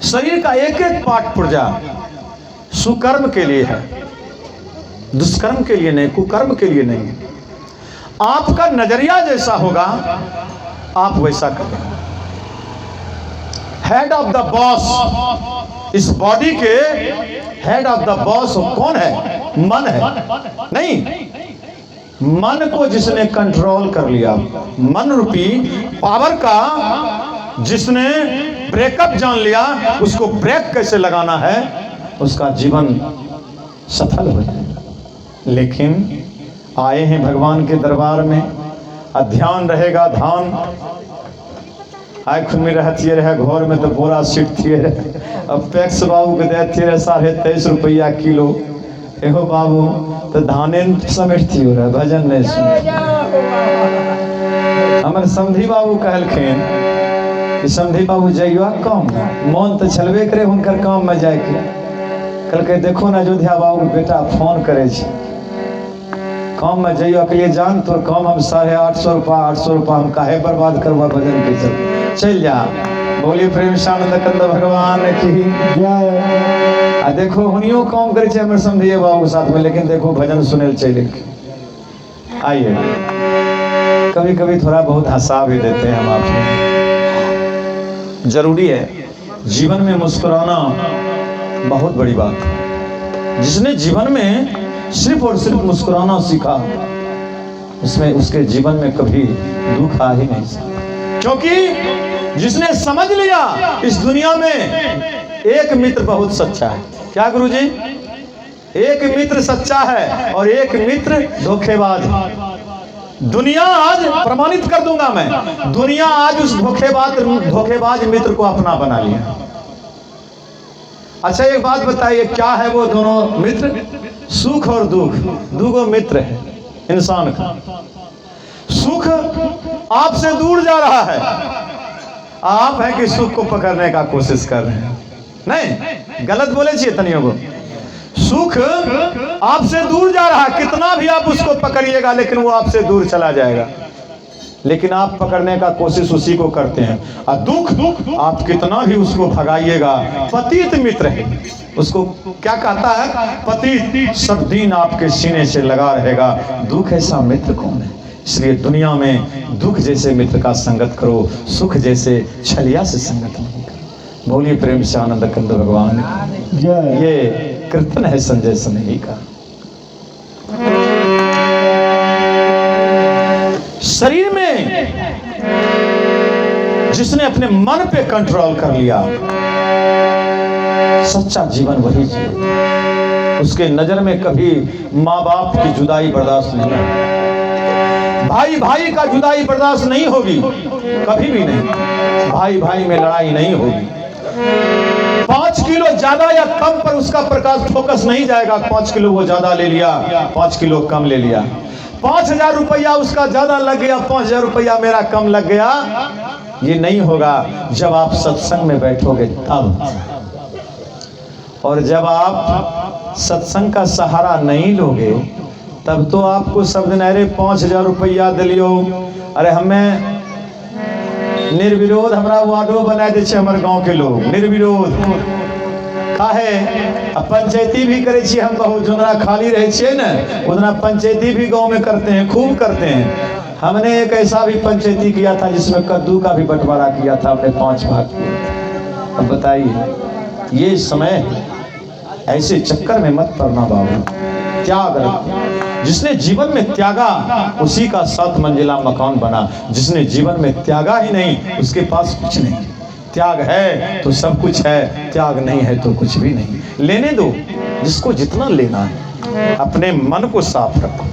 शरीर का एक एक पार्ट पुर्जा सुकर्म के लिए है, दुष्कर्म के लिए नहीं, कुकर्म के लिए नहीं। आपका नजरिया जैसा होगा आप वैसा करें। हेड ऑफ द बॉस, इस बॉडी के हेड ऑफ द बॉस कौन है? मन है। नहीं, मन को जिसने कंट्रोल कर लिया, मन रूपी पावर का जिसने ब्रेकअप जान लिया, उसको ब्रेक कैसे लगाना है, उसका जीवन सफल हो जाए। लेकिन आए हैं भगवान के दरबार में, ध्यान रहेगा धान आय खुद में रहती रहे, घर में तो बोरा सीट थी रहे। अब पैक्स बाबू के देती रहे 23.5 रुपया किलो। एहो बाबू तो धाने समेटती हो रहा, भजन नहीं सुन। हमारे समधी बाबू कहलखिन कि समधी बाबू जइया काम मन तो छलबे करे हुनकर काम में जाए के। कहलकै देखो ना अयोध्या बाबू के बेटा फोन करे छे, काम में जइया के लिए जान तोर काम हम 850 रुपया हम काहे बर्बाद करवा भजन के चल जा। बोलिए प्रेम शानंद कंद भगवान की जय। आ देखो हुनियो काम करे छे हमर समझिए बाबू के साथ में, लेकिन देखो भजन सुने चले। आइए कभी कभी थोड़ा बहुत हंसा भी देते हैं हम आपको। जरूरी है जीवन में मुस्कुराना, बहुत बड़ी बात है। जिसने जीवन में सिर्फ और सिर्फ मुस्कुराना सीखा, उसमें उसके जीवन में कभी दुख आ ही नहीं सकता। क्योंकि जिसने समझ लिया इस दुनिया में एक मित्र बहुत सच्चा है। क्या गुरुजी? एक मित्र सच्चा है और एक मित्र धोखेबाज है। दुनिया आज प्रमाणित कर दूंगा मैं, दुनिया आज उस धोखेबाज मित्र को अपना बना लिया। अच्छा एक बात बताइए, क्या है वो दोनों मित्र? सुख और दुख, दो मित्र है इंसान का। सुख आपसे दूर जा रहा है, आप हैं कि सुख को पकड़ने का कोशिश कर रहे हैं। नहीं, गलत बोले चाहिए तनियों को। सुख आपसे दूर जा रहा है, कितना भी आप उसको पकड़िएगा लेकिन वो आपसे दूर चला जाएगा, लेकिन आप पकड़ने का कोशिश उसी को करते हैं। और दुख आप कितना भी उसको भगाइएगा, पतित मित्र है। उसको क्या कहता है? पतित सब दिन आपके सीने से लगा रहेगा। दुख ऐसा मित्र कौन है? इसलिए दुनिया में दुख जैसे मित्र का संगत करो, सुख जैसे छलिया से संगत नहीं करो। बोलिए प्रेम से आनंद कंद भगवान। ये कीर्तन है संजय सनेही का। शरीर में जिसने अपने मन पे कंट्रोल कर लिया, सच्चा जीवन वही जिए। उसके नजर में कभी माँ बाप की जुदाई बर्दाश्त नहीं होगी, भाई भाई का जुदाई बर्दाश्त नहीं होगी, कभी भी नहीं। भाई भाई में लड़ाई नहीं होगी। 5 किलो ज्यादा या कम पर उसका प्रकाश फोकस नहीं जाएगा। 5 किलो वो ज्यादा ले लिया, 5 किलो कम ले लिया। 5,000 रुपया उसका ज्यादा लग गया, 5,000 रुपया मेरा कम लग गया, ये नहीं होगा। जब आप सत्संग में बैठोगे तब, और जब आप सत्संग का सहारा नहीं लोगे तब तो आपको सब दिन अरे 5,000 रुपया दिलियो, अरे हमें निर्विरोध हमारा वार्डो बना दे छे हमारे गांव के लोग, निर्विरोध काहे। अब पंचायती भी करे छी हम, बहुत जोना खाली रहे छे ना उतना पंचायती भी गांव में करते हैं, खूब करते हैं। हमने एक ऐसा भी पंचायती किया था जिसमें कद्दू का भी बंटवारा किया था, हमने 5 भाग किया। अब बताइए, ये समय ऐसे चक्कर में मत पड़ना बाबू, त्याग रखो। जिसने जीवन में त्यागा उसी का 7 मंजिला मकान बना। जिसने जीवन में त्यागा ही नहीं उसके पास कुछ नहीं। त्याग है तो सब कुछ है, त्याग नहीं है तो कुछ भी नहीं। लेने दो जिसको जितना लेना है। अपने मन को साफ रखो,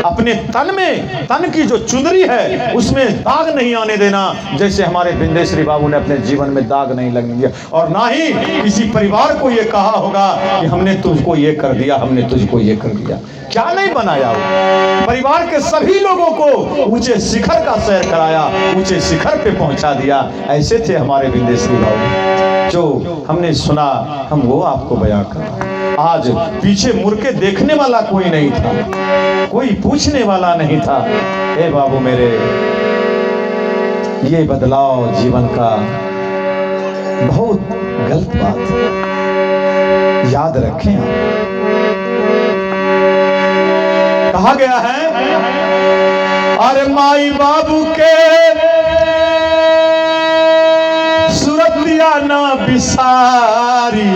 अपने तन में, तन की जो चुंदरी है उसमें दाग नहीं आने देना। जैसे हमारे बिंदेश्वरी बाबू ने अपने जीवन में दाग नहीं लगने दिया, और ना ही किसी परिवार को ये कहा होगा कि हमने तुझको ये कर दिया, हमने तुझको ये कर दिया। क्या नहीं बनाया वो? परिवार के सभी लोगों को ऊंचे शिखर का सैर कराया, ऊंचे शिखर पे पहुंचा दिया। ऐसे थे हमारे बिंदेश्वरी बाबू। जो हमने सुना हम वो आपको बयां करा। आज पीछे मुड़ के देखने वाला कोई नहीं था, कोई पूछने वाला नहीं था। ए बाबू मेरे, ये बदलाव जीवन का बहुत गलत बात है, याद रखें आप। कहा गया है अरे माई बाबू के सूरत दिया ना बिसारी,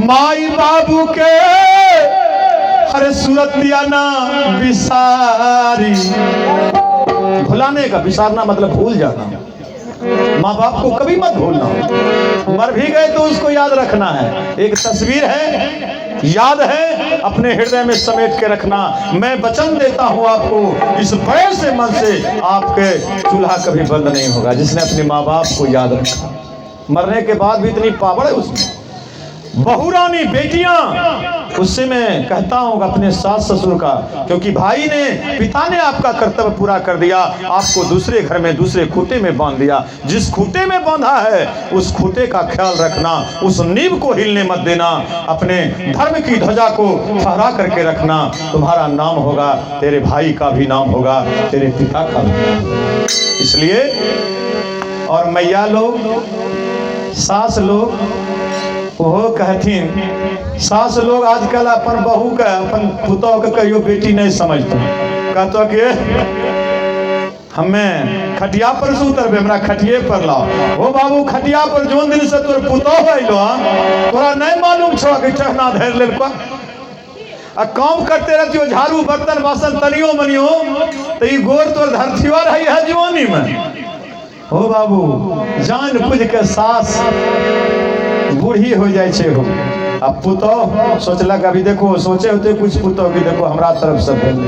माई बाबू के अरे सूरत दिया ना बिसारी। भुलाने का, बिसारना मतलब भूल जाना। माँ बाप को कभी मत भूलना। मर भी गए तो उसको याद रखना है। एक तस्वीर है, याद है, अपने हृदय में समेट के रखना। मैं वचन देता हूँ आपको, इस बड़े से मन से आपके चूल्हा कभी बंद नहीं होगा। जिसने अपने माँ बाप को याद रखा, मरने के बाद भी इतनी पावर है उसमें। बहुरानी बेटियां, उससे मैं कहता हूं अपने सास ससुर का, क्योंकि भाई ने, पिता ने आपका कर्तव्य पूरा कर दिया, आपको दूसरे घर में, दूसरे खूंटे में बांध दिया। जिस खूंटे में बांधा है उस खूंटे का ख्याल रखना, उस नींव को हिलने मत देना। अपने धर्म की ध्वजा को फहरा करके रखना। तुम्हारा नाम होगा, तेरे भाई का भी नाम होगा, तेरे पिता का भी नाम होगा। इसलिए और मैया लोग सास लोग ओहो कहथिन, सास लोग आजकल अपन बहू के अपन पुतौ के कहियो बेटी नहीं समझते, कहतो कि हमें खटिया पर से उतरबे, हमरा खटिए पर लाओ। ओ बाबू खटिया पर जोन दिन से तोर पुतौ अइलो तोरा नहीं मालूम छो कि टहना धर लेलको आ काम करते रहतियो, झाड़ू बर्तन बासन तनियो मनियो तो ई गोर तोर धरथियो रही है जवानी में। हो बाबू जान बुझ के सास बूढ़ी हो जाए छे हो, अब पुतौ सोचलक अभी देखो सोचे होते कुछ पुतौ कि देखो हमरा तरफ से बोल,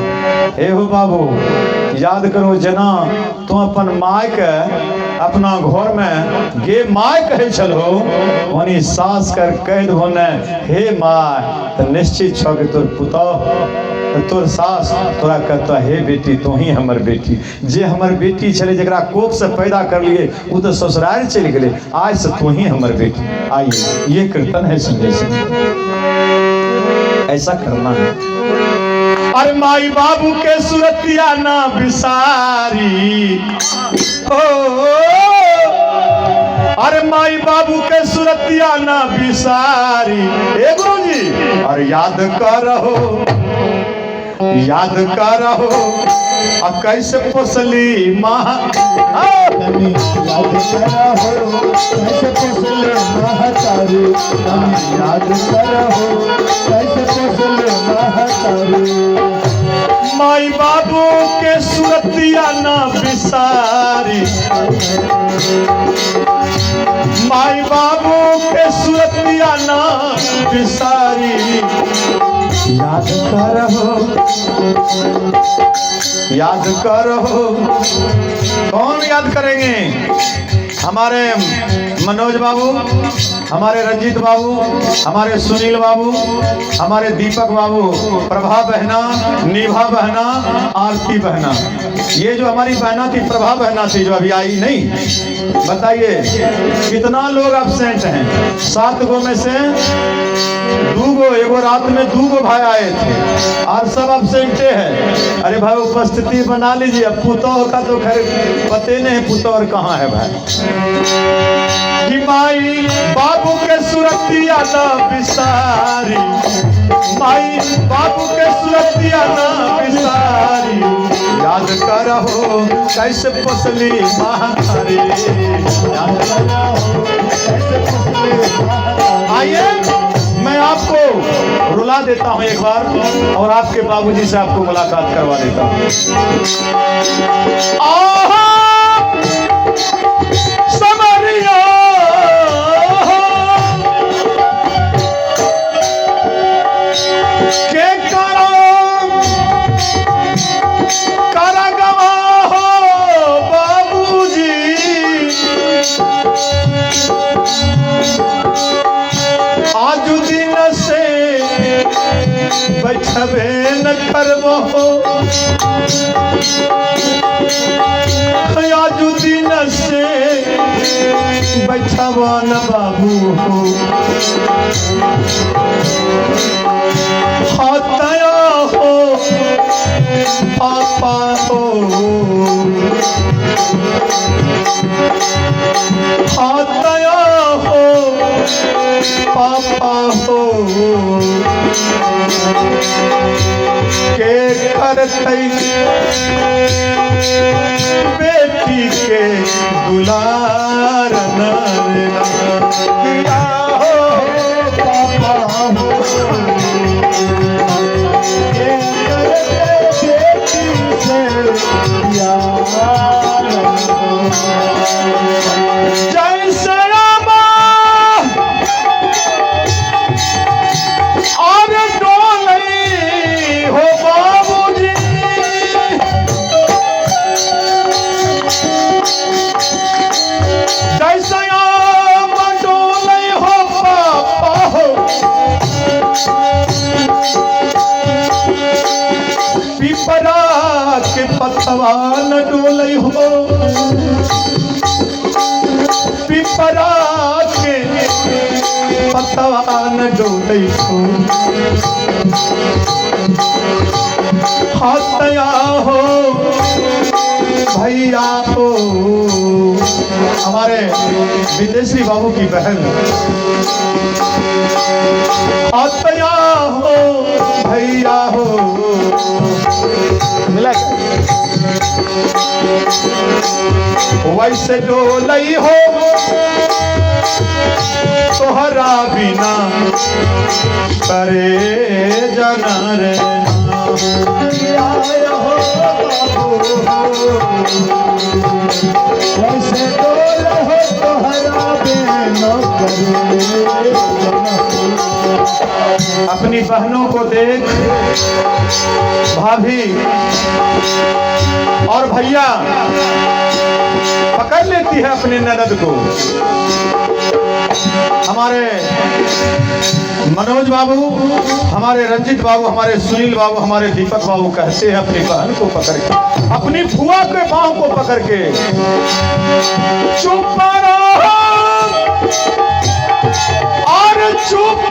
हे हो बाबू याद करो जना तो अपन माय के अपना घर में गे माय कहे छलो वनी सास कर कह दो ने हे माय, तो निश्चित छो कि तोर पुतौ तोर सास तोरा कहता हे बेटी तो ही हमर बेटी, जे हमर बेटी छले जकरा कोख से पैदा कर लिए वो तो ससुराल चल गए, आज से तू ही हमर बेटी। आइए ये कीर्तन है संजय सिंह, ऐसा करना है। अरे माई बाबू के सुरतिया ना बिसारी, ओ अरे माई बाबू के सुरतिया ना बिसारी, ए गुरुजी अरे याद करहो याद करहो आ कैसे पोसली माँ, याद करहो कैसे पोसले महतारी, याद करहो कैसे पोसले महतारी। माई बाबू के सुरतिया ना बिसारी, माई बाबू के सुरतिया ना बिसारी, याद करहो याद करहो। कौन याद करेंगे? हमारे मनोज बाबू, हमारे रंजीत बाबू, हमारे सुनील बाबू, हमारे दीपक बाबू, प्रभा बहना, निभा बहना, आरती बहना। ये जो हमारी बहना थी प्रभा बहना थी जो अभी आई नहीं, बताइए कितना लोग एब्सेंट हैं? 7 गो में से 2 गो, एगो रात में 2 गो भाई आए थे और सब एब्सेंटे हैं। अरे भाई उपस्थिति बना लीजिए, पुतौ का तो खैर पते नहीं पुतौ और कहाँ है भाई। कि माई बाबू के सुरतिया ना बिसारी, माई बाबू के सुरतिया ना बिसारी, याद करहो कैसे पोसली महतारी, याद करहो कैसे पोसली महतारी। आइए मैं आपको रुला देता हूं एक बार और आपके बाबूजी से आपको मुलाकात करवा देता हूं। समरिया के करा गवा हो बाबूजी, आज दिन से बैठबे न करबो, आज दिन से बैठबो न बाबू हो, हाथया हो पापा हो, हाथया हो पापा हो, के करते बेटी के दुलार किया हो पापा हो, के करते बेटी से प्यार जैसे और डोले हो बाबूजी, जैसे डोले हो पापा हो, पिपरा के पतवा न डोले हो, पिपरा के पतवा न डोले हो, हाथया हो भैया हो, हमारे विदेशी बाबू की बहन आत्या हो, भैया हो, मिला वैसे डोलई हो तोहरा बिना करे जना रे वैसे डोल हो तोहरा बेनो करे। अपनी बहनों को देख, भाभी और भैया पकड़ लेती है अपनी ननद को। हमारे मनोज बाबू, हमारे रंजित बाबू, हमारे सुनील बाबू, हमारे दीपक बाबू कहते हैं अपनी बहन को पकड़ के, अपनी फुआ के पांव को पकड़ के, चुप रहो और चुप